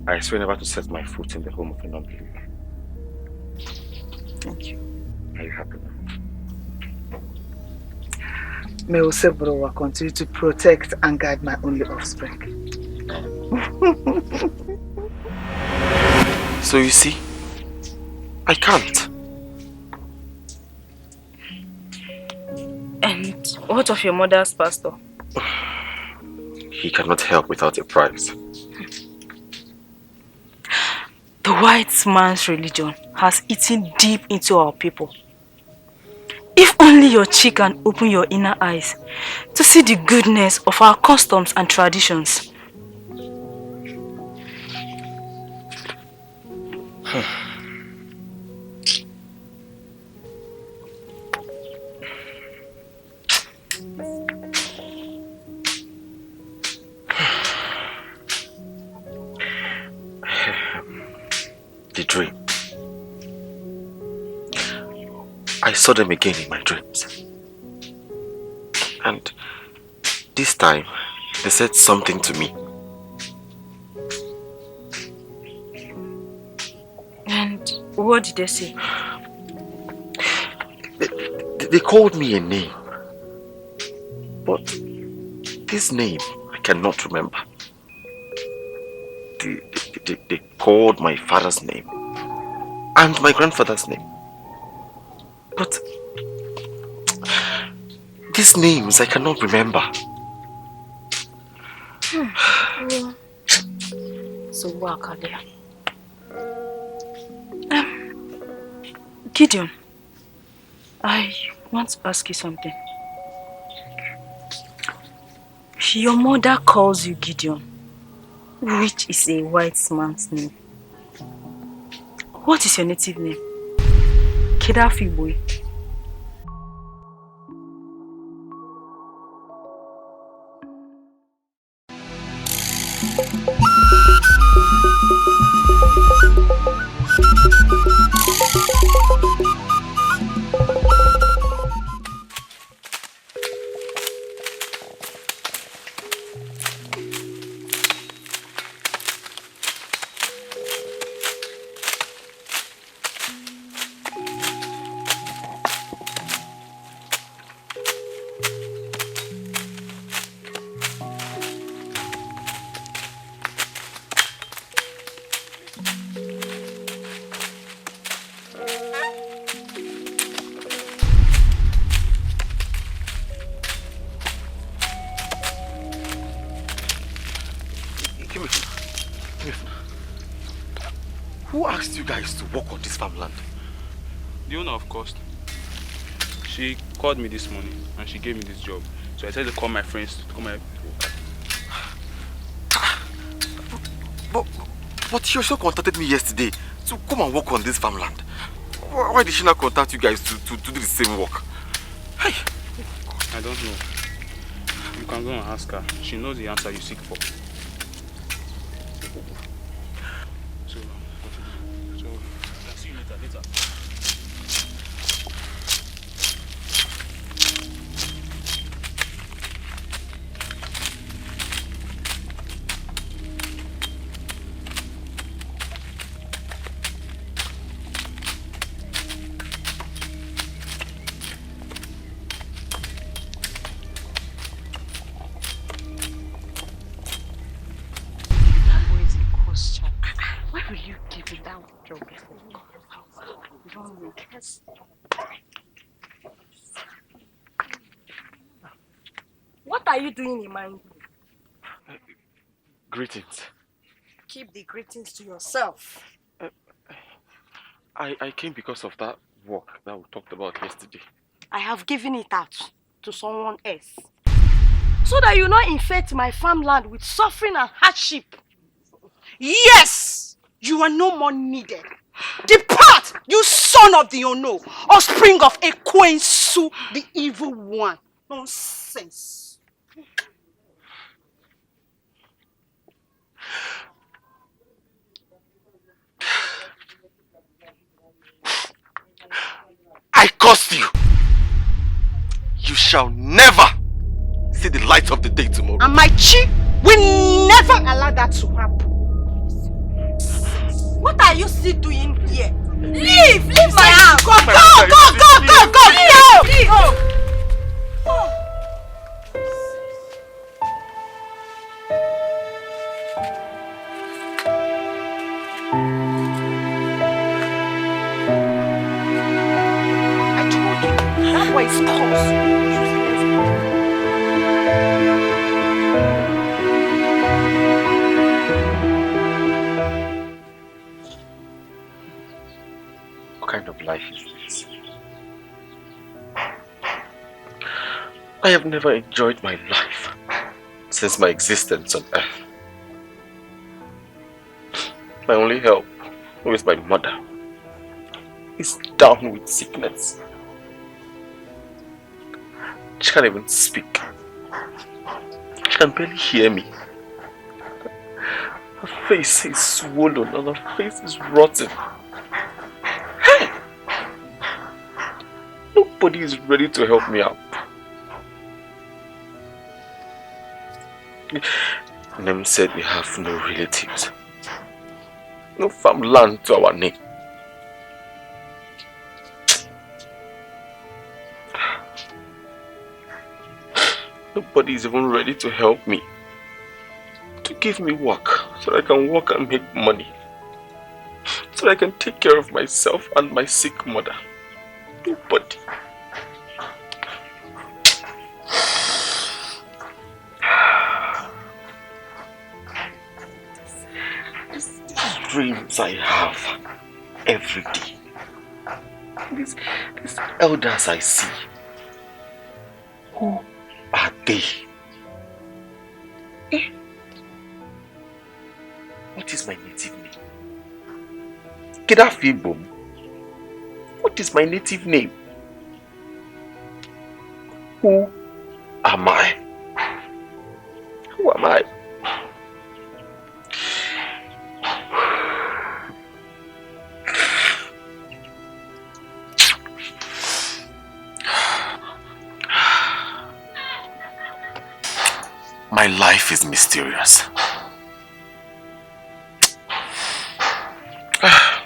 I swear never to set my foot in the home of a non-believer. Thank you. Are you happy now? May Osebrowa continue to protect and guide my only offspring. So you see, I can't. And what of your mother's pastor? He cannot help without a price. The white man's religion has eaten deep into our people. If only your chi can open your inner eyes to see the goodness of our customs and traditions. The dream. I saw them again in my dreams. And This time, they said something to me. And what did they say? They called me a name. But this name, I cannot remember. They called my father's name and my grandfather's name. But these names I cannot remember. So work on there. Gideon, I want to ask you something. Your mother calls you Gideon, which is a white man's name. What is your native name? Kedafi boy. Who asked you guys to work on this farmland? The owner, of course. She called me this morning and she gave me this job. So I said to call my friends to come and But she also contacted me yesterday to come and work on this farmland. Why did she not contact you guys to do the same work? Hey. I don't know. You can go and ask her. She knows the answer you seek for. So I'll see you later. What are you doing in my room? Greetings. Keep the greetings to yourself. I came because of that work that we talked about yesterday. I have given it out to someone else, so that you not infect my farmland with suffering and hardship. Yes, you are no more needed. Depart, you son of the Ono, offspring of Ekwensu, the evil one. Nonsense. I curse you! You shall never see the light of the day tomorrow. And my chi will never allow that to happen. What are you still doing here? Leave my house. Go. Leave. I told you, that boy is close. What kind of life is this? I have never enjoyed my life since my existence on earth. My only help, who is my mother, is down with sickness. She can't even speak. She can barely hear me. Her face is swollen and her face is rotten. Hey! Nobody is ready to help me out. Nem said we have no relatives. No farmland to our name. Nobody is even ready to help me. To give me work so that I can work and make money. So that I can take care of myself and my sick mother. Nobody. These dreams I have every day. These elders I see. Who are they? What is my native name? Favour. What is my native name? Who am I? Who am I? My life is mysterious.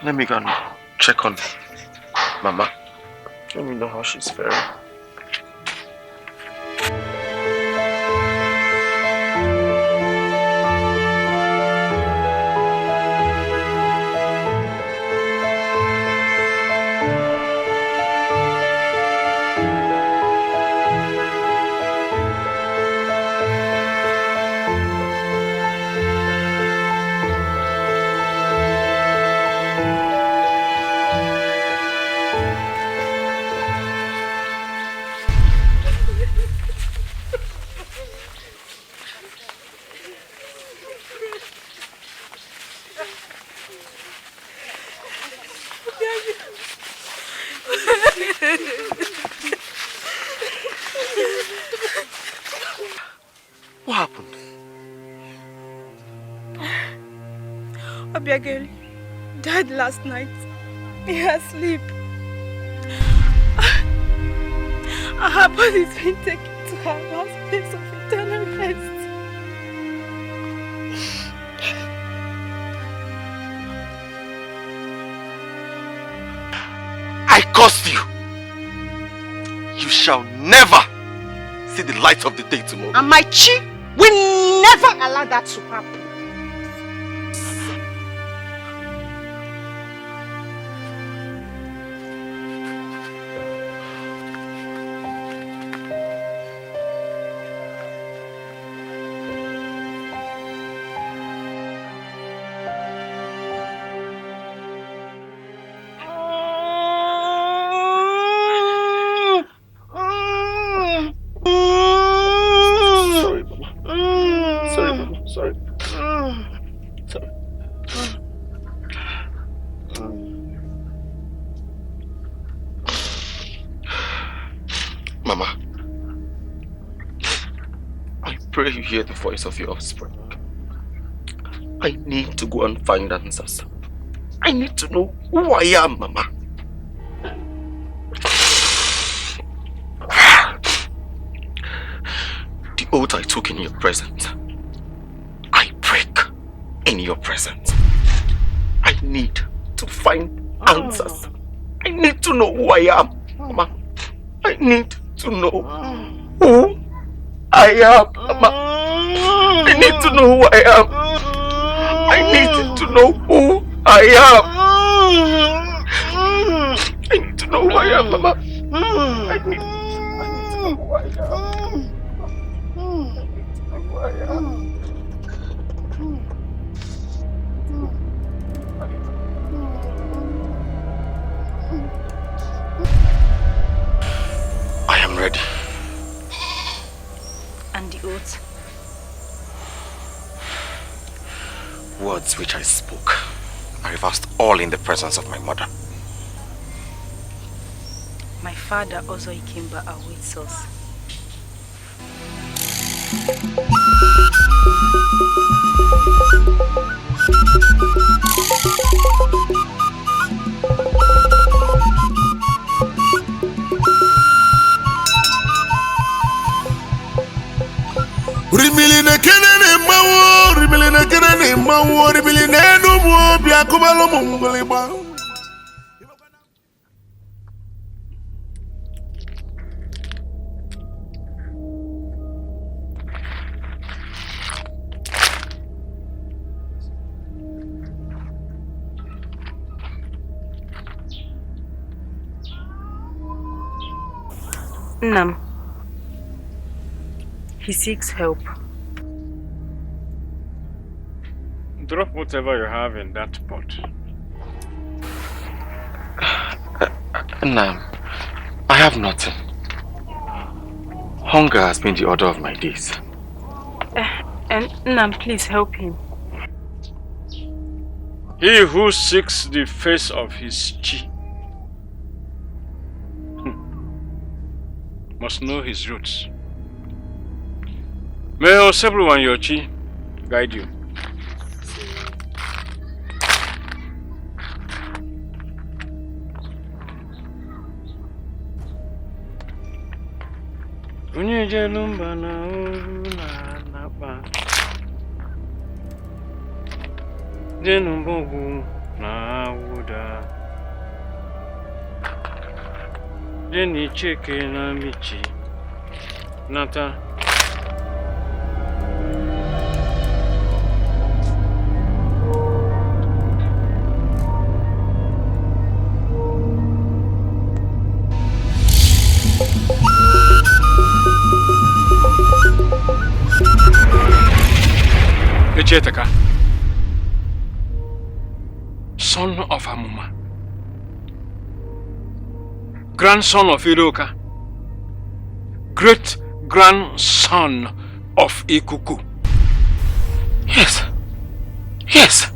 Let me go and check on Mama. Let me know how she's faring. What happened? Obiageli died last night. He has asleep. Her body has been taken to her last place of eternal rest. I curse you! You shall never see the light of the day tomorrow. And my chi will never allow that to happen. Mama, I pray you hear the voice of your offspring. I need to go and find answers. I need to know who I am, Mama. The oath I took in your presence, I break in your presence. I need to find answers. I need to know who I am, Mama. I need to know who I am, Mama. I need to know who I am. I need to know who I am. I need to know who I am, Mama. I need to know who I am. I am ready. And the oath? Words which I spoke, I reversed all in the presence of my mother. My father, also Ikemba, awaits us. Rimili na kenene mawo, rimili na kenene mawo, rimili na numu bia kubalo mungoliba. Nam. He seeks help. Drop whatever you have in that pot. Nam, I have nothing. Hunger has been the order of my days. And Nam, please help him. He who seeks the face of his chi must know his roots. May Osebru and your chi guide you. Unyejelumba na uru na napa Jenumbogu na wuda Jeni cheke na michi Nata Echieteka, son of Amuma, grandson of Iroka, great-grandson of Ikuku. Yes. Yes.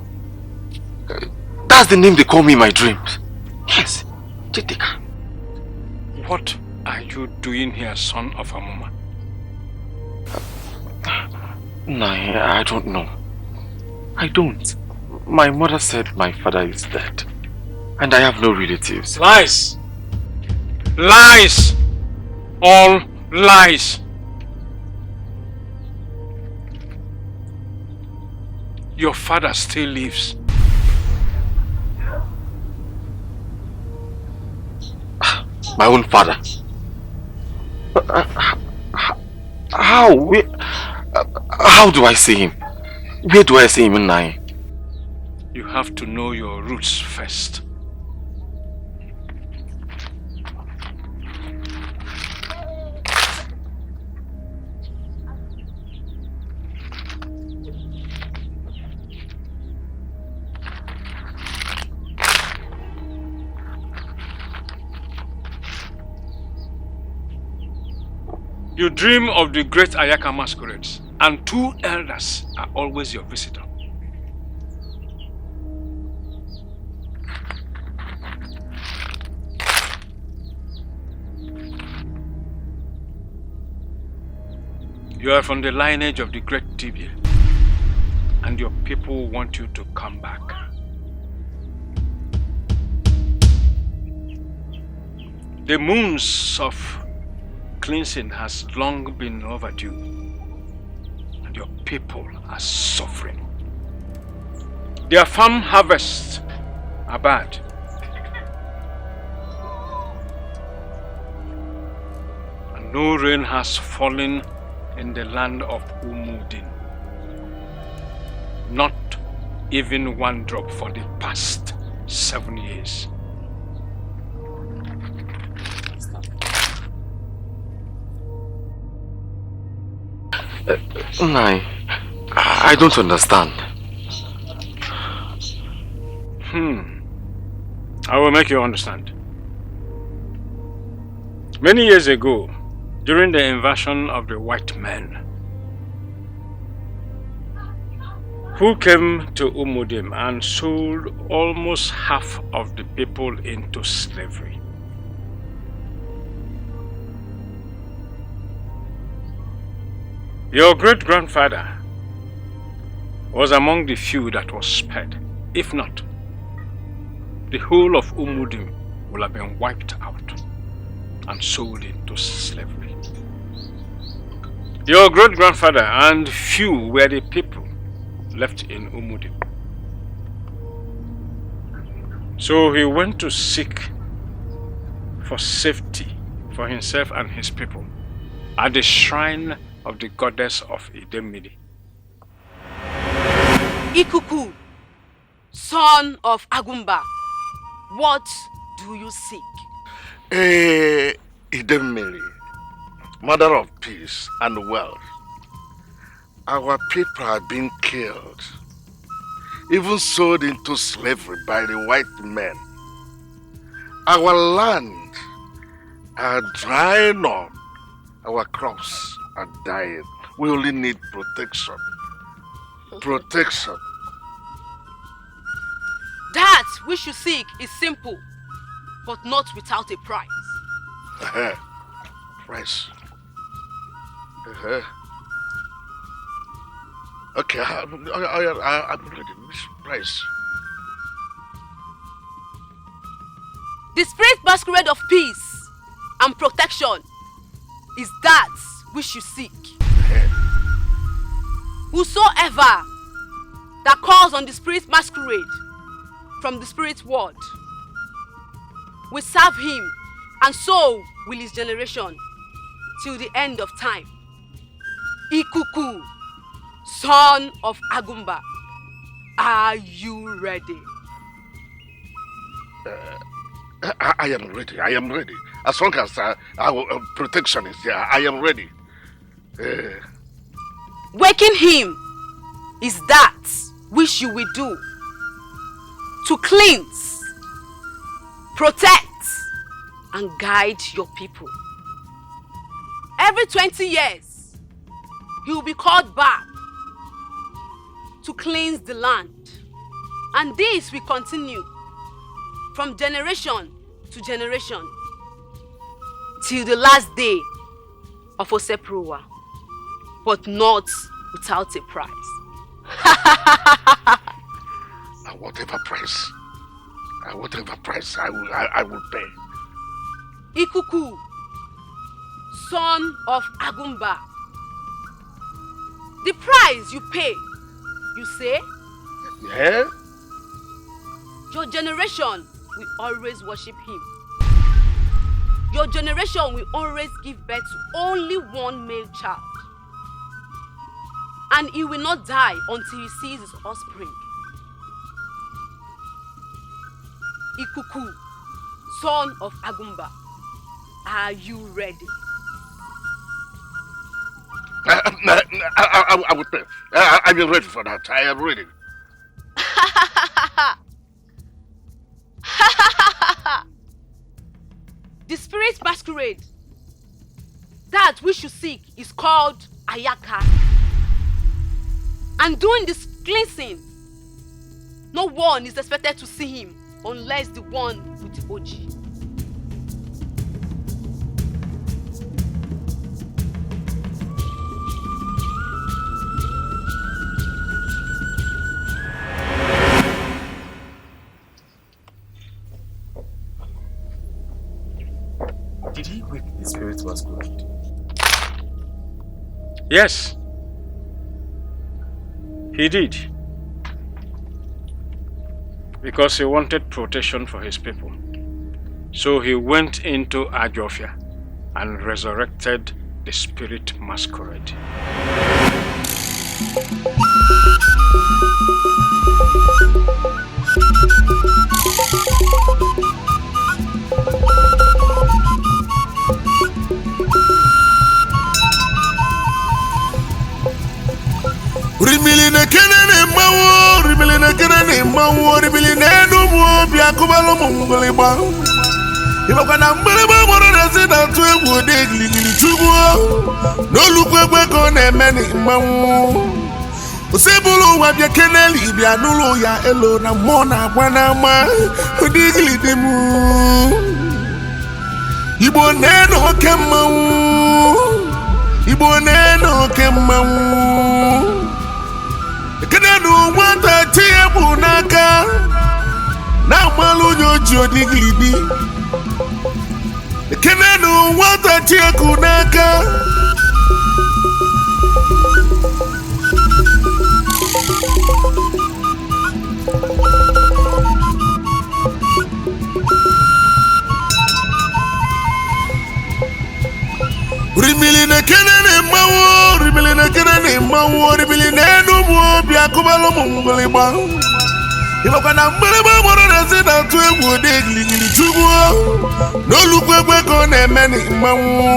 That's the name they call me in my dreams. Yes. Echieteka. What are you doing here, son of Amuma? No, I don't know. I don't. My mother said my father is dead. And I have no relatives. Lies! Lies! All lies! Your father still lives. My own father? How? How do I see him? Where do I see him in Nai? You have to know your roots first. You dream of the great Ayaka masquerades, and two elders are always your visitor. You are from the lineage of the great Tibia, and your people want you to come back. The moons of cleansing has long been overdue, and your people are suffering. Their farm harvests are bad. And no rain has fallen in the land of Umudim. Not even one drop for the past 7 years. I don't understand. I will make you understand. Many years ago, during the invasion of the white men, who came to Umudim and sold almost half of the people into slavery. Your great-grandfather was among the few that was spared. If not, the whole of Umudim will have been wiped out and sold into slavery. Your great-grandfather and few were the people left in Umudim. So he went to seek for safety for himself and his people at the shrine of the goddess of Idemili. Ikuku, son of Agumba, what do you seek? Idemili, mother of peace and wealth. Our people are being killed, even sold into slavery by the white men. Our land are drying up. Our crops are dying. We only need protection. Protection. That which you seek is simple, but not without a price. Price. Okay, I'm ready. Which price? The spirit masquerade of peace and protection is that which you seek. Whosoever that calls on the spirit masquerade from the spirit world will serve him, and so will his generation till the end of time. Ikuku, son of Agumba, are you ready? I am ready. I am ready. As long as our protection is there, I am ready. Waking him is that which you will do to cleanse, protect, and guide your people. Every 20 years, he will be called back to cleanse the land. And this will continue from generation to generation till the last day of Oseprowa, but not without a price. Whatever price, I will pay. Ikuku, son of Agumba, the price you pay, you say? Yeah? Your generation will always worship him. Your generation will always give birth to only one male child. And he will not die until he sees his offspring. Ikuku, son of Agumba, are you ready? I will pay. I am ready for that. I am ready. The spirit masquerade, that which you seek, is called Ayaka. And doing this cleansing, no one is expected to see him unless the one with the OG. Did he wake the spirit masquerade? Yes, he did. Because he wanted protection for his people. So he went into Ajofia and resurrected the spirit masquerade. Rimili na kenene mawo, rimili na kenene mawo, rimili na enumu bia kubalo mungole ba. Iba na mbele moro na sita tu egwu de gligili chugwo. No lukwe ko na emeni mawo. Osebulu wa bia keneli bia nulu ya elo na mona bwana ma. Odigili demu. Ibo neno kemawo. Ibo neno kemawo. Kenenu wanta tiebu naka na malu nyoji odiglidi. Kenenu wanta tieku naka mgbịlịgba ịmakwa na mgbịlịgba gbara na-esi na atụ egwu ode giligili chugbu n'olukwu egbe ka ọ na-eme na mmanwụ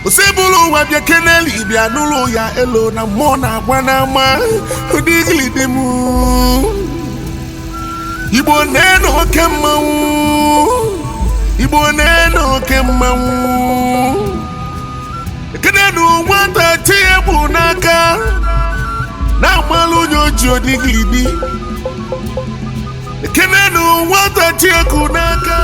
osebụlụ ụwa bịa keneli bịa n'ụlọ ya elo na mmụọ na-agwa n'ama ụdị gilide m Igbo na-enu oke mmanwụ Igbo na-enu oke mmanwụ ekenenu nwata tie bụ n'aka na-agbalụ onye oji odigilidi ekenenu nwata tie ku n'aka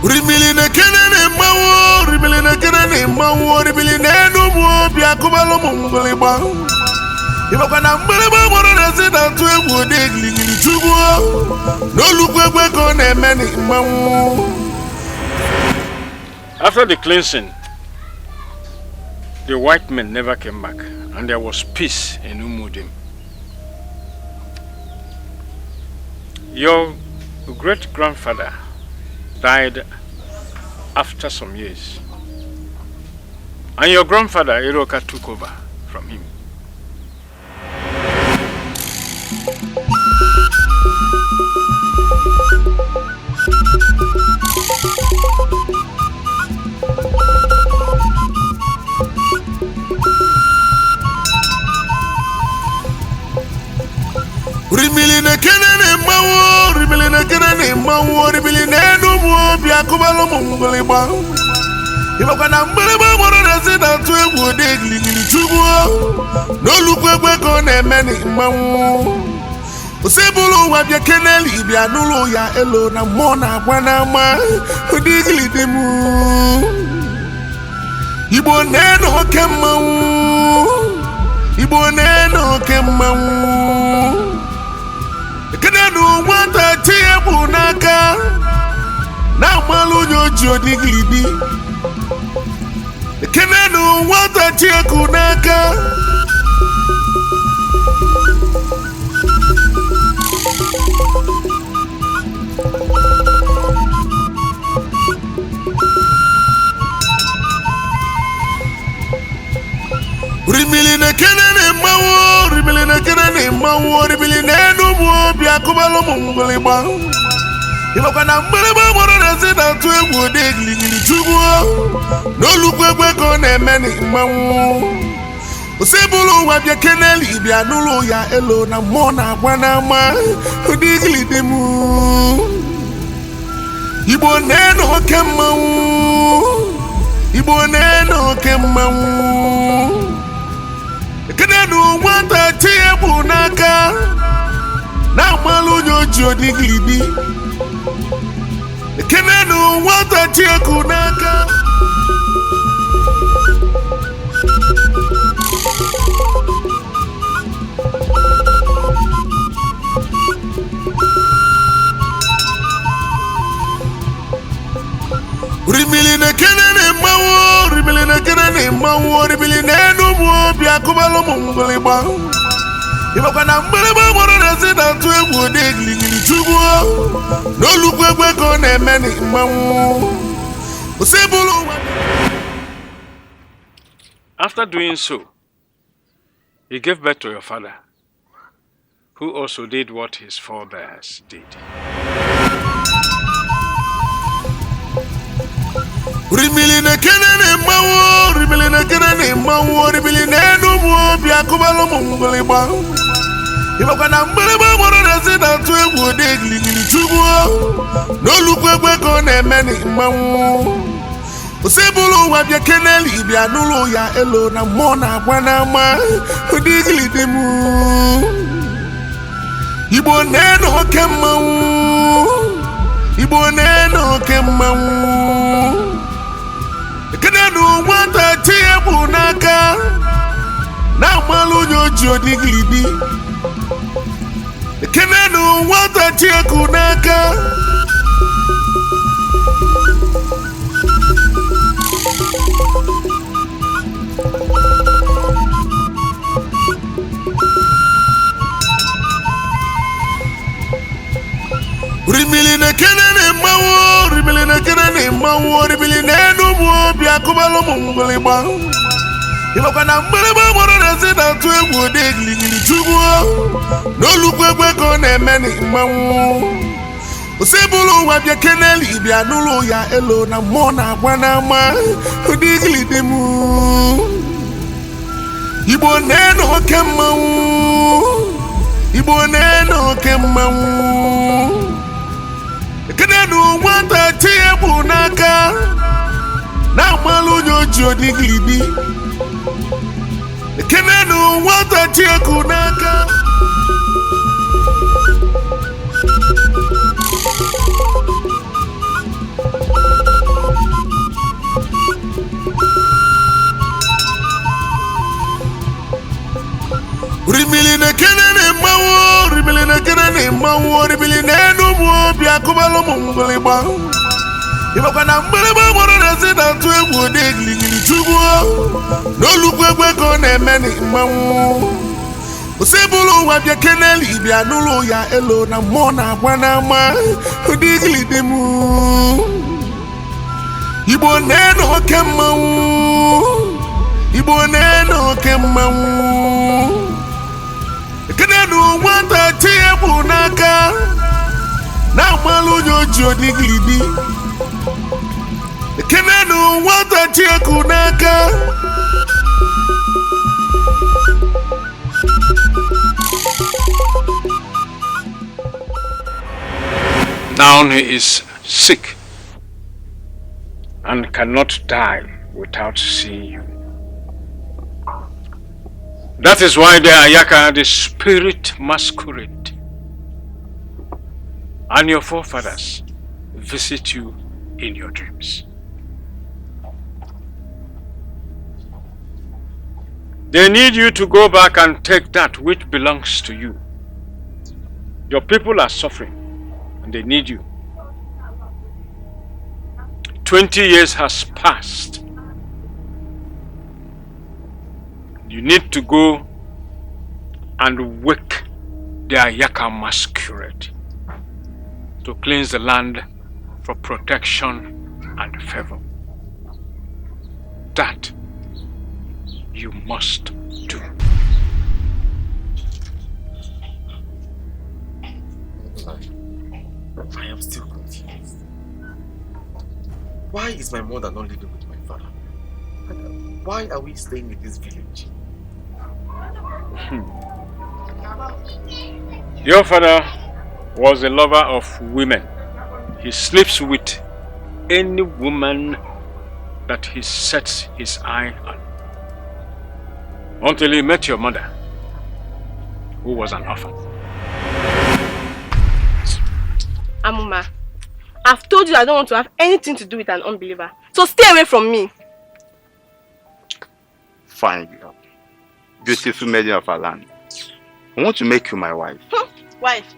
Rimili na kenene mawo, rimili na kenene mawo, rimili na enumu bia kubalo mungoliba. Imakwa na mungoliba moro na se na tu egwu de gligili chubu. No lukwe ko na emeni mawo. After the cleansing, the white men never came back, and there was peace in Umudim. Your great-grandfather died after some years, and your grandfather Iroka took over from him. Rimili na kenene mawo, rimili na kenene mawo, rimili na enumu bia kubalo mungoliba. Imakwa na mungoliba moro na se na tu egwu de gligili chubu. No lukwe ko na emeni mawo. Osebulu wa bia keneli bia n'ụlọ ya elo na mmụọ na-agwa n'ama ụdị gilide m Igbo na-enu oke mmanwụ Igbo na-enu oke mmanwụ ekenenu nwata tie bụ n'aka na-agbalụ onye oji odigilidi ekenenu nwata tie ku n'aka Rimili na kenene mawo, rimili na kenene mawo, rimili na enumu bia kubalo mungoliba. Imakwa na mgbịlịgba moro na se na tu egwu ode giligili chubu. N'olukwu egbe ka ọ na-eme na mmanwụ. Osebụlụ ụwa bịa keneli bịa n'ụlọ ya elo na mmụọ na-agwa n'ama ụdị gilide m Igbo na-enu oke mmanwụ Igbo na-enu oke mmanwụ ekenenu nwata tie bụ n'aka na-agbalụ onye oji odigilidi ekenenu nwata tie ku n'aka Rimili na kenene mawo, rimili na kenene mawo, rimili na enumu bia kubalo mungoliba. Imakwa na mgbịlịgba moro na se na tu egwu ode giligili chubu. N'olukwu egbe ka ọ na-eme na mmanwụ. Osebụlụ ụwa. After doing so, he gave birth to your father, who also did what his forebears did. Rimili na kenene mawo, rimili na kenene mawo, rimili na enumu bia kubalo mungoliba. Imakwa na mgbịlịgba moro na se na tu egwu ode giligili chubu. N'olukwu egbe ka ọ na-eme na mmanwụ. Osebụlụ ụwa bịa keneli bịa n'ụlọ ya elo na mmụọ na-agwa n'ama ụdị gilide m Igbo na-enu oke mmanwụ Igbo na-enu oke mmanwụ ekenenu nwata tie bụ n'aka na-agbalụ onye oji odigilidi ekenenu nwata tie ku n'aka Ribili na kenene mawo, ribili na kenene mawo, ribili na enumu biakubalo mungoliba. Iloka na mbereba moro resi na tuwe degli chugwo. No lukwe ko ne meni mawo. Osebulu wabia keneli bia nulu ya elo na mona bwana ma digli demu. Ibo neno kemawu. Ibo neno kemawu. Kenenu wanta tiebu naka. Na malu nyojo diglidi. Kenenu wanta tiebu naka. Ribili na kenene mawo, ribili na kenene mawo, ribili na enumu biakubalo mungoliba. Iloka na mbereba moro resi na tuwe degli chugwo. No lukwe ko ne meni mawo. Osebulu wabia keneli bia nulu ya elo na mona bwana ma digli demu. Ibo neno kemawu. Ibo neno kemawu. Kenenu wanta tiebu naka. Na malu nyojo diglidi. Kenenu wanta tiebu naka. Now he is sick and cannot die without seeing you. That is why the Ayaka, the spirit masquerade, and your forefathers visit you in your dreams. They need you to go back and take that which belongs to you. Your people are suffering and they need you. 20 years has passed. You need to go and wake the Ayaka masquerade to cleanse the land for protection and favor. That you must do. I am still confused. Why is my mother not living with my father? And why are we staying in this village? Your father was a lover of women. He sleeps with any woman that he sets his eye on. Until he met your mother, who was an orphan. Amuma, I've told you I don't want to have anything to do with an unbeliever. So stay away from me. Fine, girl. Beautiful maiden of our land. I want to make you my wife. Wife,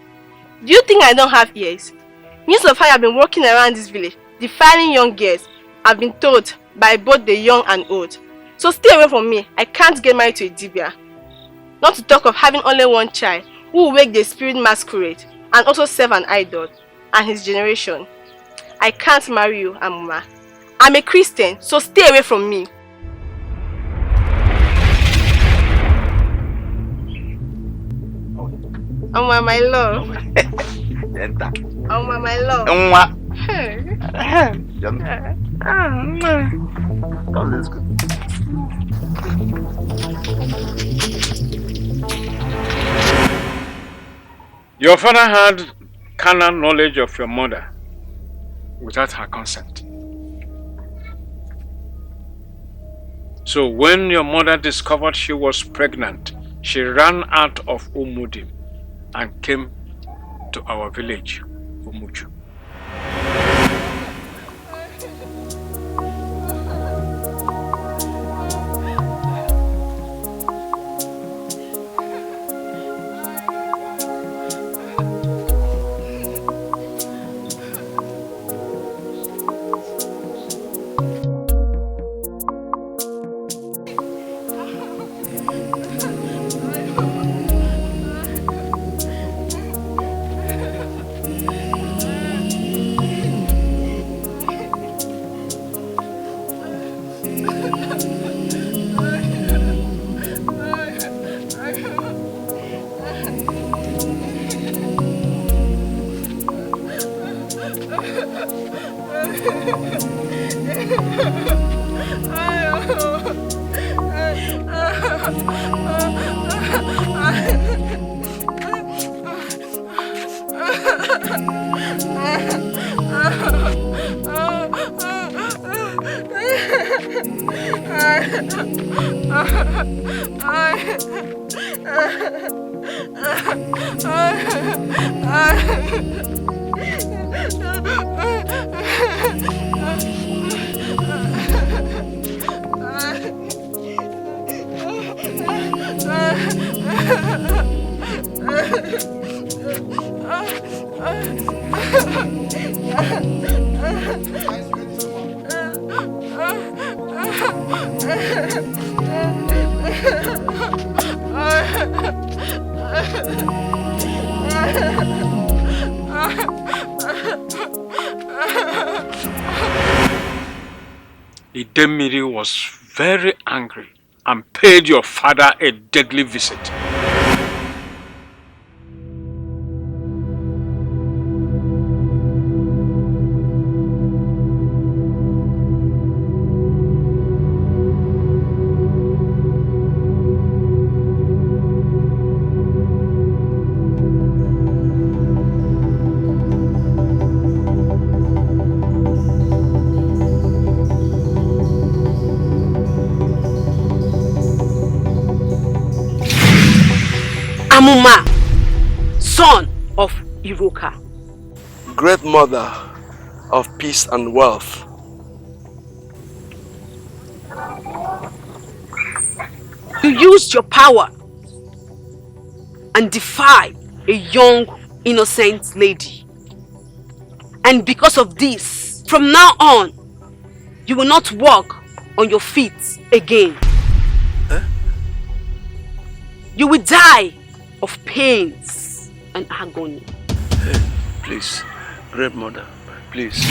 do you think I don't have ears? News of how I've been walking around this village, defiling young girls, have been told by both the young and old. So stay away from me. I can't get married to a Dibia. Not to talk of having only one child who will wake the spirit masquerade and also serve an idol and his generation. I can't marry you, Amuma. I'm a Christian, so stay away from me. Amuma, my love. Amuma, my love. Oh, that's good. Your father had carnal knowledge of your mother without her consent. So when your mother discovered she was pregnant, she ran out of Umudim and came to our village, Umuchu. Idemiri was very angry and paid your father a deadly visit. Amuma, son of Iroka. Great mother of peace and wealth. You used your power and defied a young, innocent lady. And because of this, from now on, you will not walk on your feet again. Huh? You will die of pains and agony. Hey, please, great mother, please.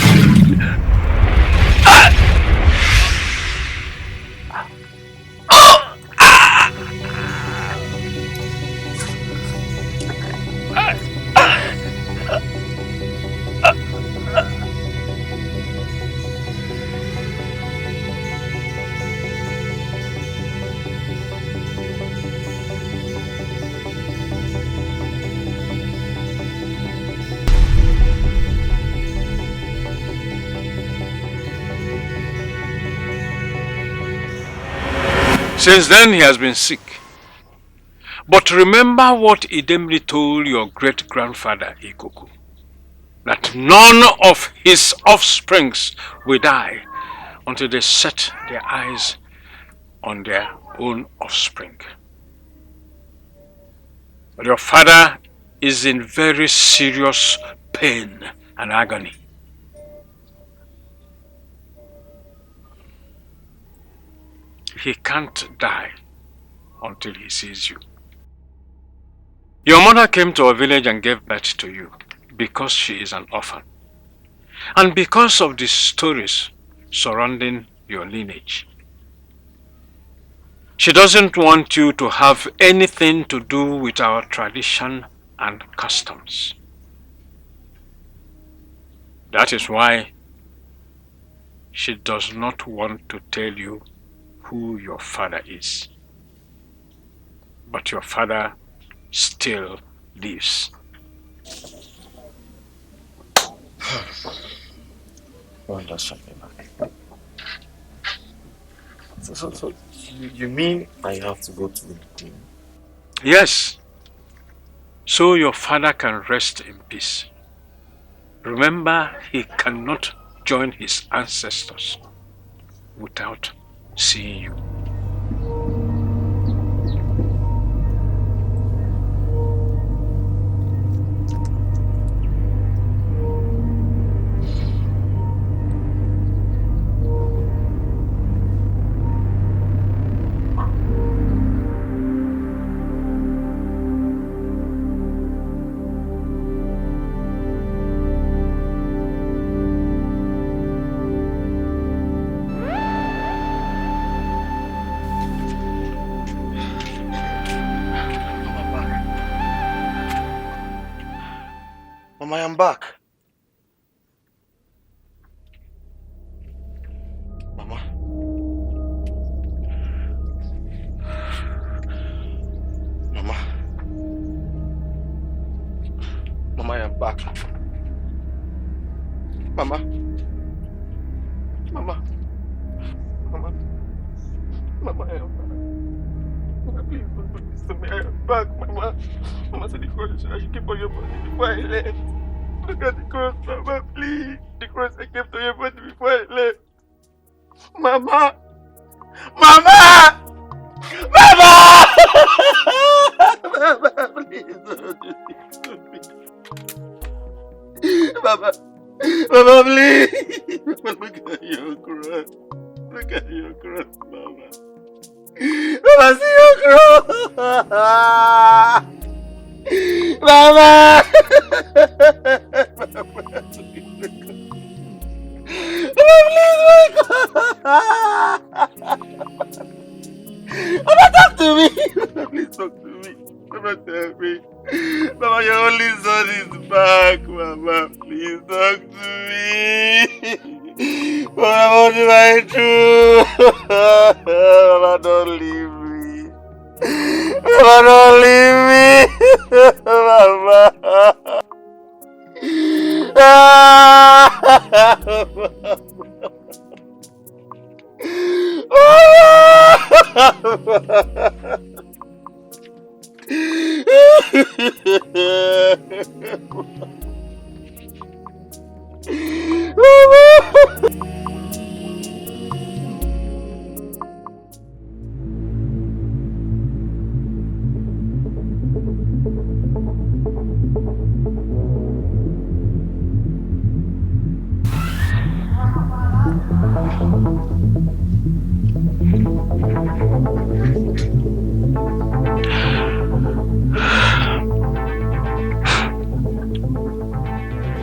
Since then he has been sick. But remember what Idemri told your great-grandfather Ikuku, that none of his offsprings will die until they set their eyes on their own offspring. But your father is in very serious pain and agony. He can't die until he sees you. Your mother came to our village and gave birth to you because she is an orphan. And because of the stories surrounding your lineage. She doesn't want you to have anything to do with our tradition and customs. That is why she does not want to tell you who your father is. But your father still lives. So you mean I have to go to Umudim? Yes. So your father can rest in peace. Remember, he cannot join his ancestors without seeing you. Mama, I am back. Mama. Mama. Mama, I am back. Mama. Mama. Mama. Mama, I am back. Mama, please don't do this to me. I am back. back, Mama. Mama said the cross I should keep on your body before I left. Look at the cross, Mama, please. The cross I kept on your body before I left. Mama! Mama! Mama! Mama, please don't do this to me. Mama! Mama, please! Look at your cross. Look at your cross, Mama. Mama, see your cross! Mama! Mama, talk to me! Please talk to me. Mama, tell me. Mama, your only son is back. Mama, please talk to me. Mama, what do I do? Mama, don't leave me. Mama, don't leave me. Mama.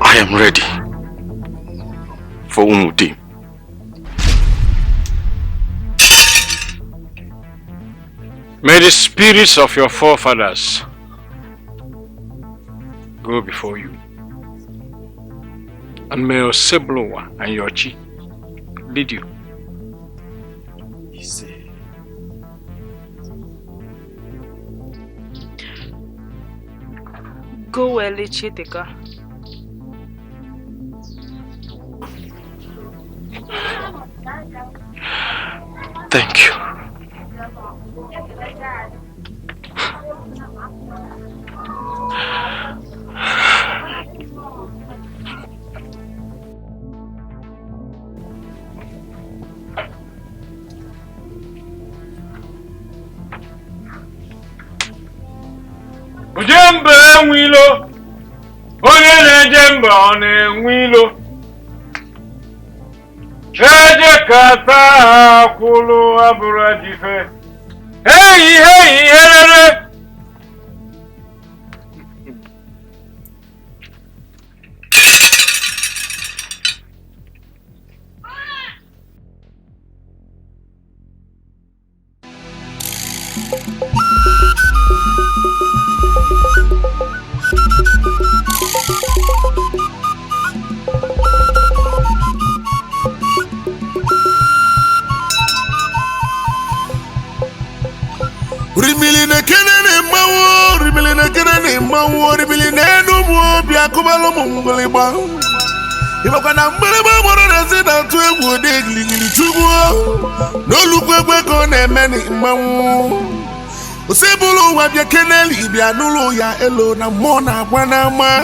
I am ready for Umudim. May the spirits of your forefathers go before you. And may your Seblowa and your Chi lead you. Go well, Echieteka. Thank you. Ujembe nwilo, onye na-ejembe ọ na-enwilo. Eje kata ha kwulu abụrụ ajife. Hey, hey, herere. Rimili na kenene mawo, rimili na kenene mawo, rimili na enumu bia kubalo mungoliba. Iboka na mbeleba moro na sida tu egwu de gligili chugwo. No lukwe ko na emeni mawo. Osebulu wa bia keneli bia nulu ya elo na mona agba na ama.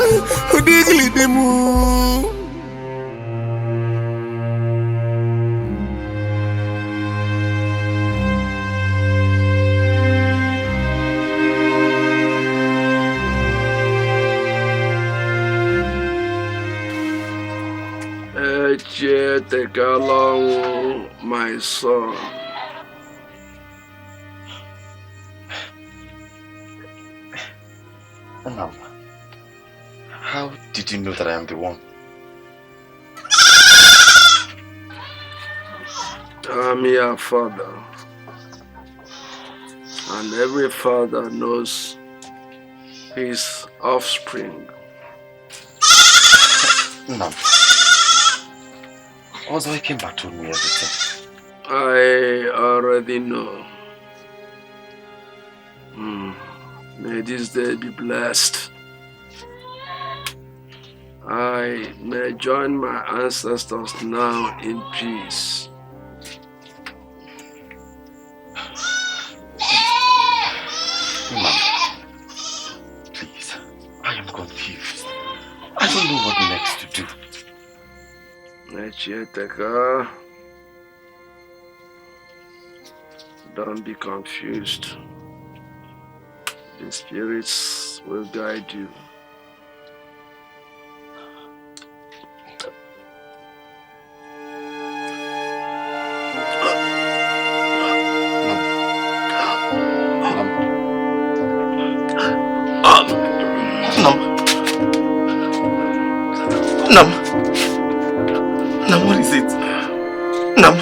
Odigili demu. Echieteka along, my son. Mama, how did you know that I am the one? I'm your father. And every father knows his offspring. Mama. Also, I came back told me everything. I already know. May this day be blessed. I may join my ancestors now in peace. Mama, I don't know what next to do. Echieteka, don't be confused. The spirits will guide you. Nam, what is it? Nam,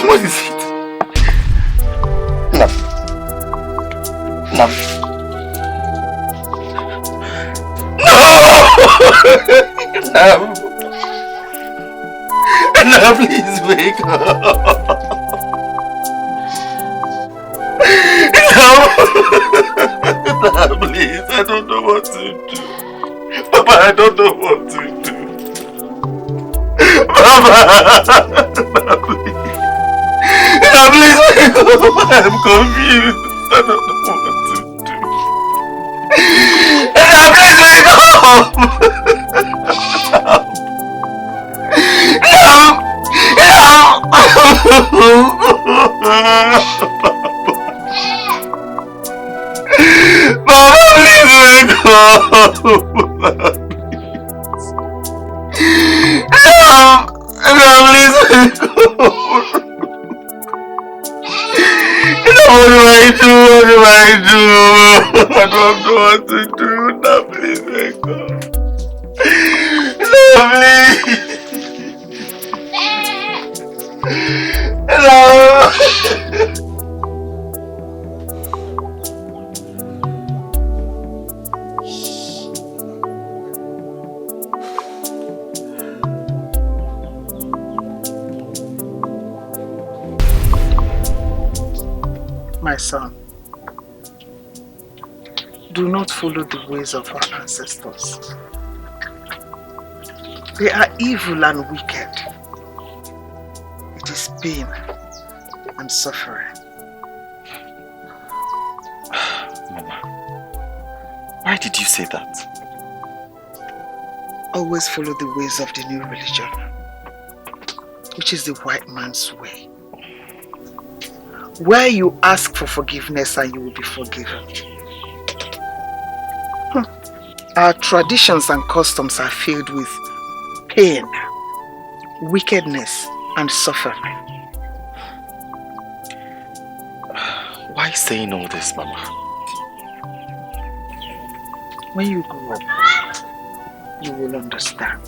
what is it? Nam, Nam, please wake up. Nam, please, I don't know what to do. Papa, I don't know what to do. Papa, Nam, please. Nam, please wake up. I'm confused. I don't know what to do. Nam, please wake up. Mama, please wake up. No, please wake up. What do I do? I don't know what to do. Now, please wake up. No, please. Hello. My son, do not follow the ways of our ancestors. They are evil and wicked. It is pain and suffering. Mama, why did you say that? Always follow the ways of the new religion, which is the white man's way. Where you ask for forgiveness and you will be forgiven. Our traditions and customs are filled with pain, wickedness, and suffering. Why saying all this, Mama? When you grow up, you will understand.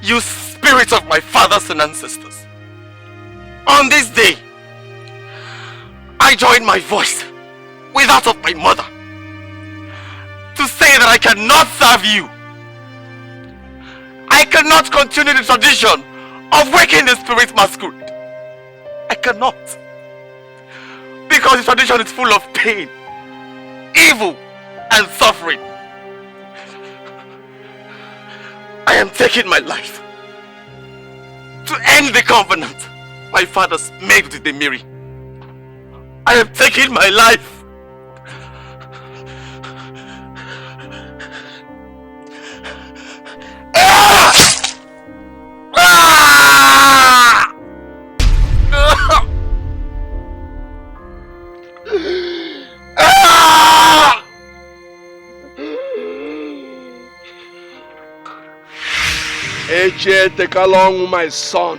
You spirits of my fathers and ancestors. On this day, I join my voice with that of my mother to say that I cannot serve you. I cannot continue the tradition of waking the spirit masquerade. I cannot. Because the tradition is full of pain, evil, and suffering. I am taking my life to end the covenant my fathers made with the Miri. I am taking my life. Echieteka along, my son.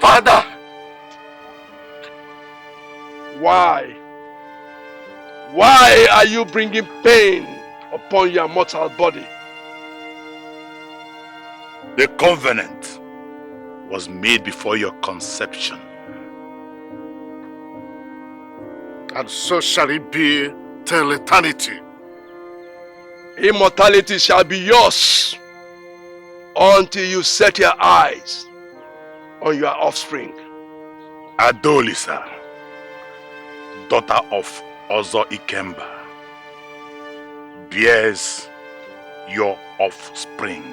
Father! Why? Why are you bringing pain upon your mortal body? The covenant was made before your conception. And so shall it be till eternity. Immortality shall be yours until you set your eyes on your offspring. Olisa, daughter of Ozo Ikemba, bears your offspring.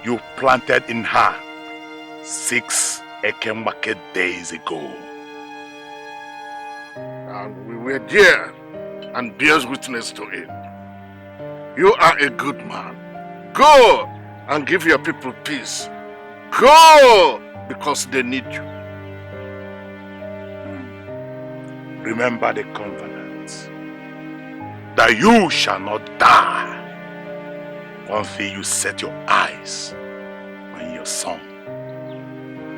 You planted in her 6 Ekemwake days ago. And we were there and bears witness to it. You are a good man. Go and give your people peace. Go because they need you. Remember the covenant that you shall not die until you set your eyes on your son.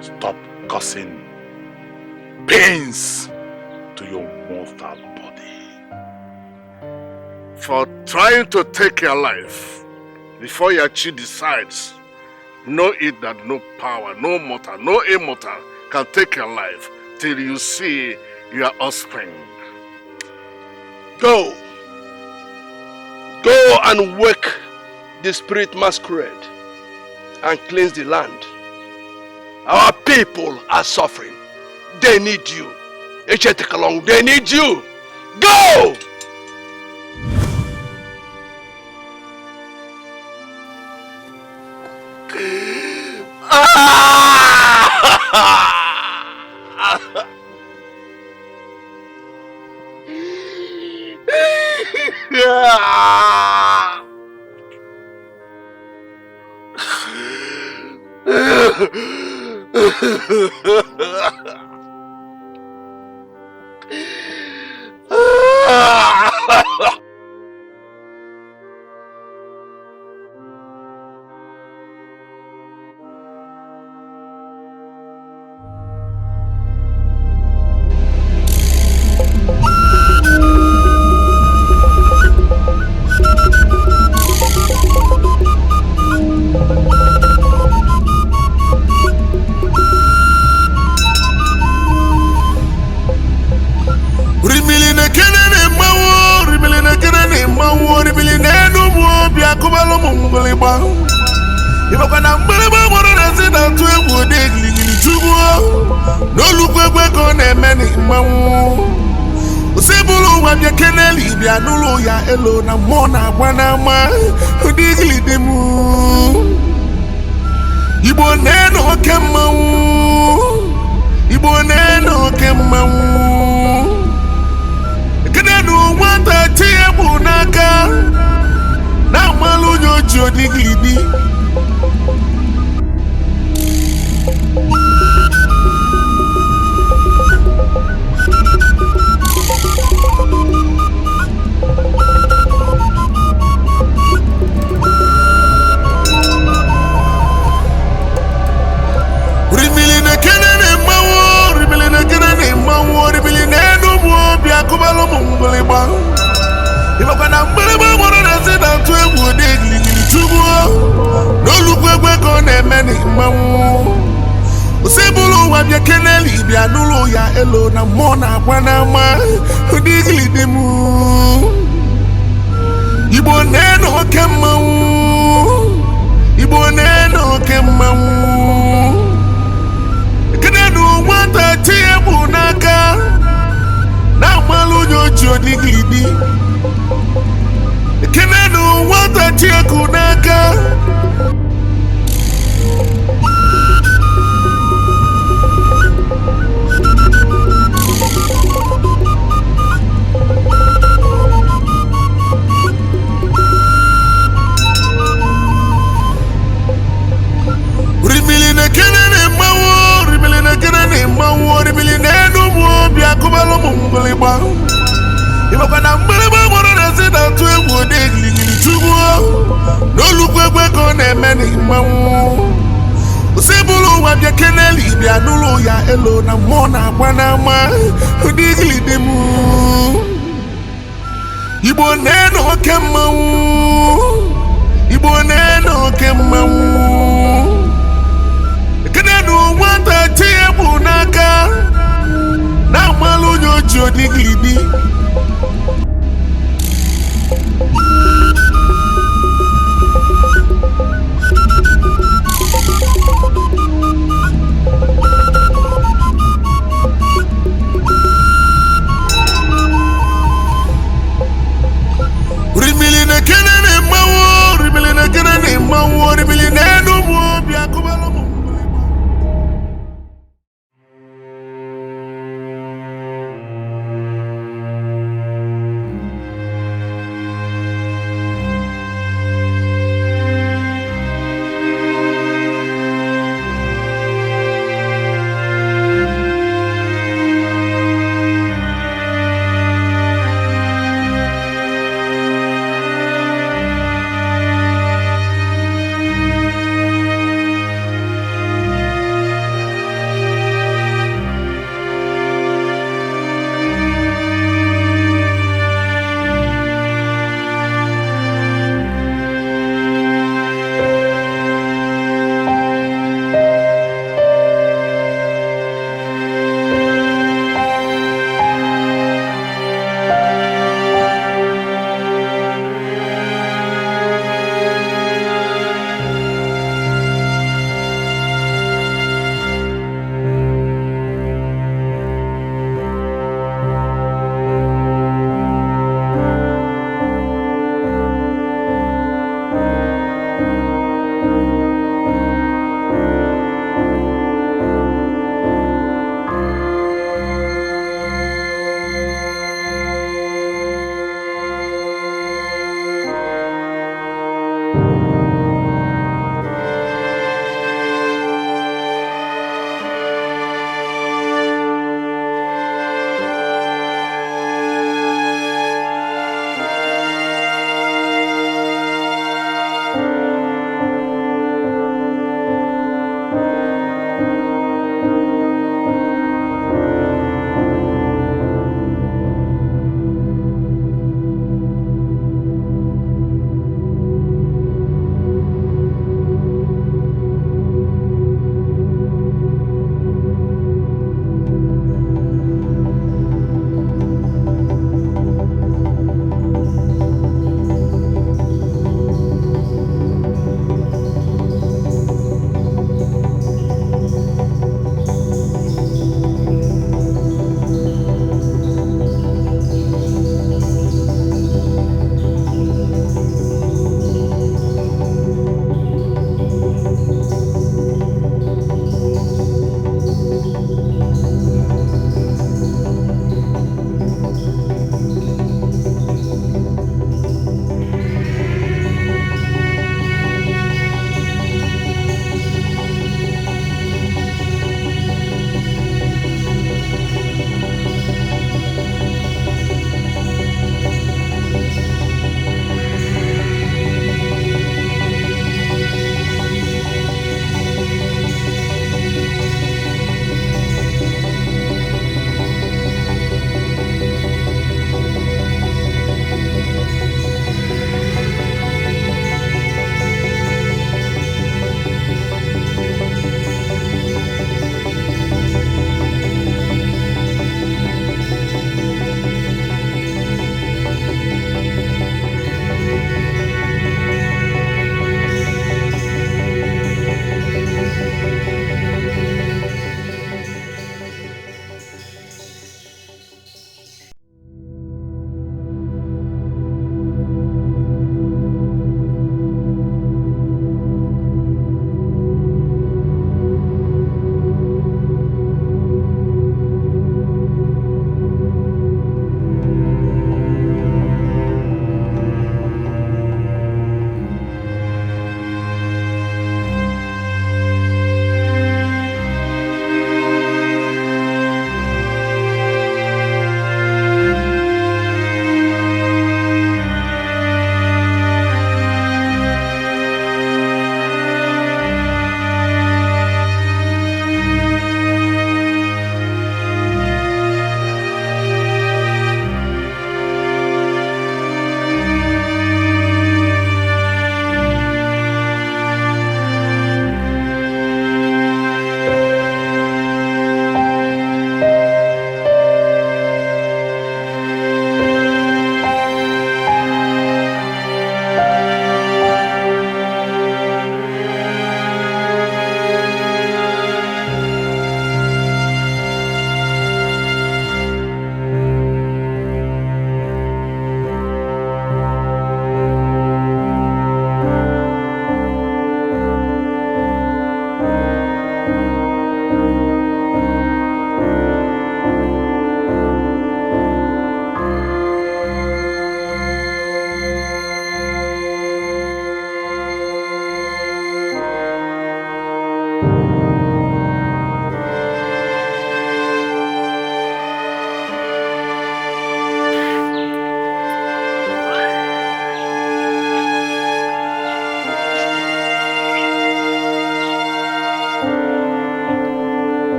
Stop causing pains to your mortal body. For trying to take your life before your chi decides, know it that no power, no mortal, no immortal can take your life till you see your offspring. Go. Go and wake the spirit masquerade and cleanse the land. Our people are suffering. They need you. Echieteka along, they need you. Go! Hello, na mona wanama udigli demu Ibo neno kemawu Ibo neno kemawu Kedenu wata tiebu naka Na malu nyojo digli di Kubalo mungoliba Ibakana mbeleba mwana nasida tuwe wudegli tubuo Nolukwe kone meni mamu Usebulu wabye keneli bia nulu ya elo na mona wana ma Udigli demu Ibo neno kemawu Ibo Chieku n'aka. Rimili na kenene mawo, rimili na kenene mawo, rimili na enumu bia kubalo mungoliba. Iba na mbeleba moro na sida tu egwu degli tugo. No lukwe ko na emeni mawo. Usebulu wa bia keneli bia nulu ya elo na mona bwana ma digli demu. Ibo neno kemawu. Ibo neno kemawu. Kenenu wata chebu naka. Na malu nyojo digli di. Rimili na kenene mawo, rimili na kenene mawo, rimili na enumu bia kubalo mu.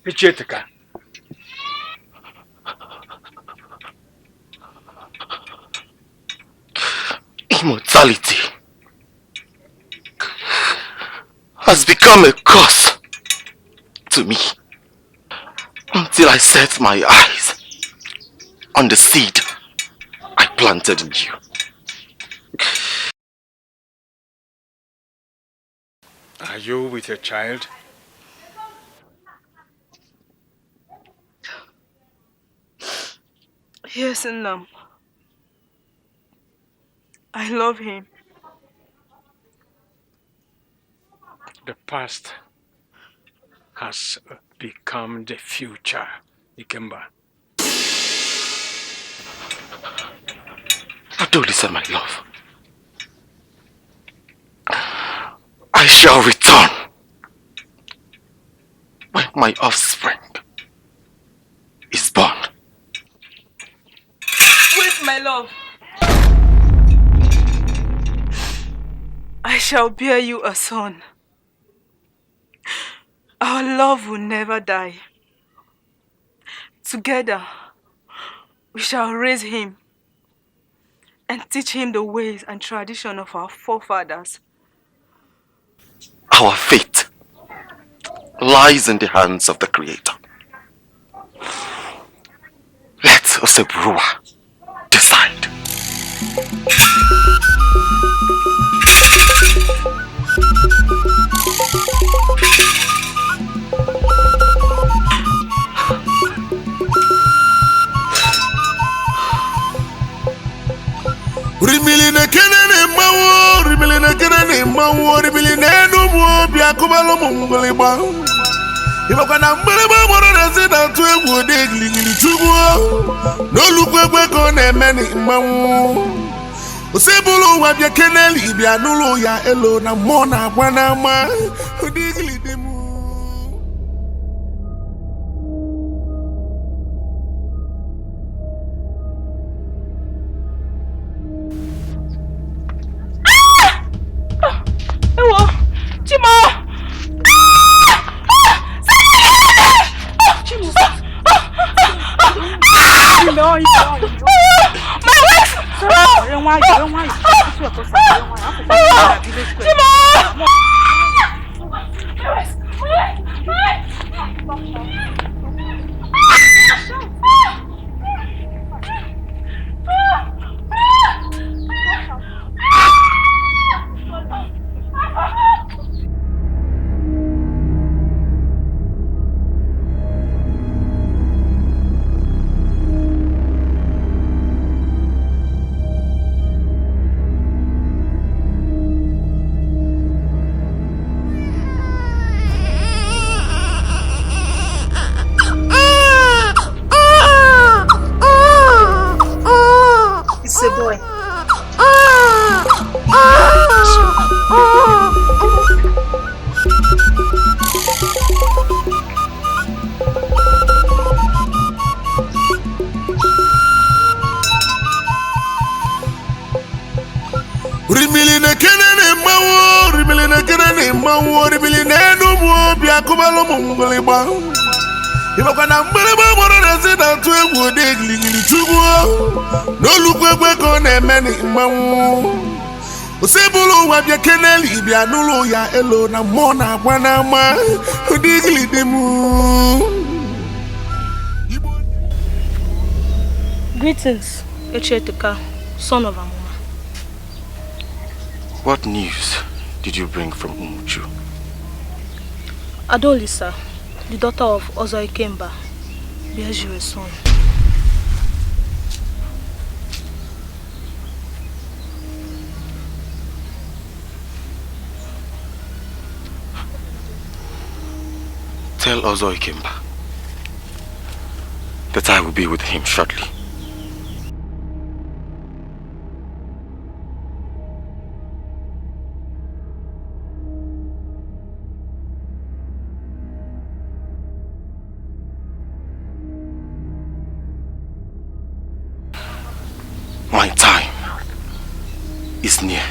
Echieteka. Immortality has become a curse to me until I set my eyes on the seed I planted in you. Are you with your child? Yes, Nnam. I love him. The past has become the future, Ikemba. Olisa, my love, I shall return when my offspring is born. Wait, my love. I shall bear you a son. Our love will never die. Together, we shall raise him and teach him the ways and tradition of our forefathers. Our fate lies in the hands of the Creator. Let Osebruwa decide. Rimili na kenene mawo, rimili na kenene mawo, rimili na enumu bia kubalo mungoli ba. Iboka na mbele moro na sida tu egwu de gligili chugwo. No lukwe ko na emeni mawo. Osebulu wa bia keneli bia nulu ya elo na mona bwana ma. Odigili demu. Kubalo mungoli ba. Iboka na mbele moro na sida tu egwu de gligili chugwo. No lukwe ko na emeni mawu. Osebulu wa bia keneli bia nulu ya elo na mona bwana ma. Odigili demu. Greetings, Echieteka, son of Amuma. What news did you bring from Umuchu? Olisa, the daughter of Ikemba, bears you a son. Tell Ikemba that I will be with him shortly. My time is near.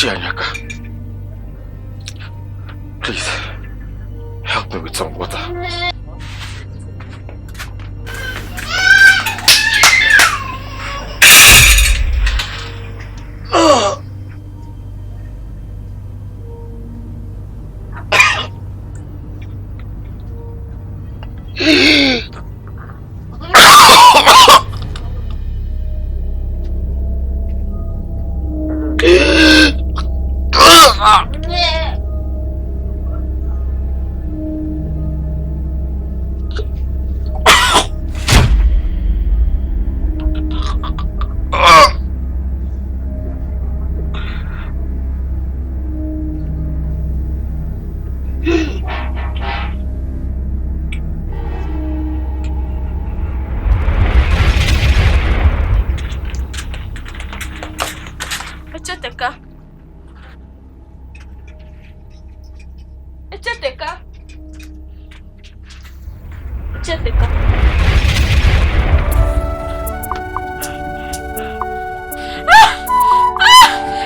Chianyaka, please help me with some water. Echieteka. Echieteka. Echieteka.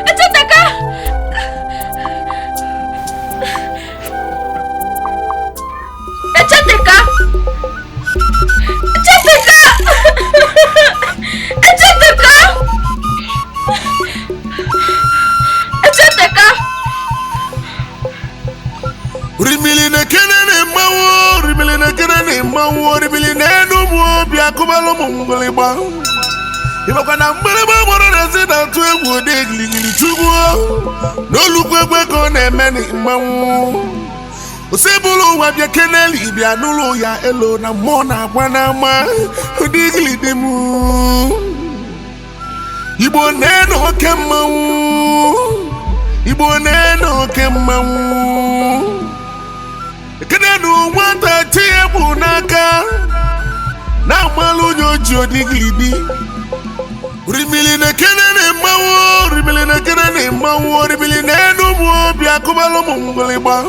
Echieteka. Echieteka. Echieteka. Echieteka. Echieteka. Rimili na kenene mawo, rimili na kenene mawo, rimili na enumu biakubalo mungoliba. Iboka na mbeleba moro na zida tuwe wode gligili chuguo. No lukwe ko na emeni mawo. Osebulu wabia keneli bia nulu ya elo na mona bwana ma. Udigili demu. Ibo neno kemawu. Ibo neno kemawu. Kenenu wanta tiebu naka. Na malu nyojo diglidi. Rimili na kenene mawo. Rimili na kenene mawo. Rimili nenu mwobia kubalo mungoliba.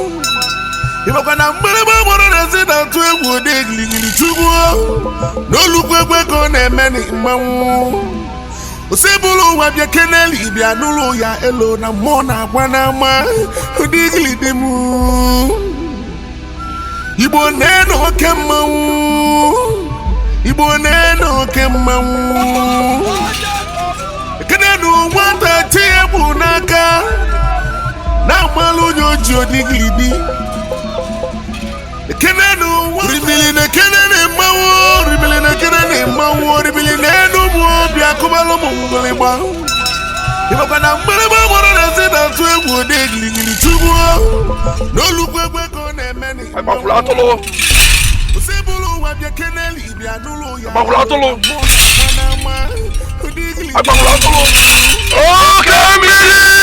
Iboka na mbeleba moro na zida tuwe wode gligili chuguo. No lukwe ko na emeni mawu. Osebulu wabia keneli bia nulu ya elo na mona bwana ma. Udigili demu. Ibo neno kemawu. Ibo neno kemawu. Kenenu wanta tiebu naka. Na malu nyojo diglidi. Kenenu rimili na kenene mawo. Rimili na kenene mawo. Rimili nenu mwobia kubalo mungoliba. Iboka na mbeleba moro na zida tuwe wode gligili chuguo. No lukwe ko na emeni Agbaogidi. Osebulu wabia keneli bia nulu ya Agbaogidi. Oh, come here!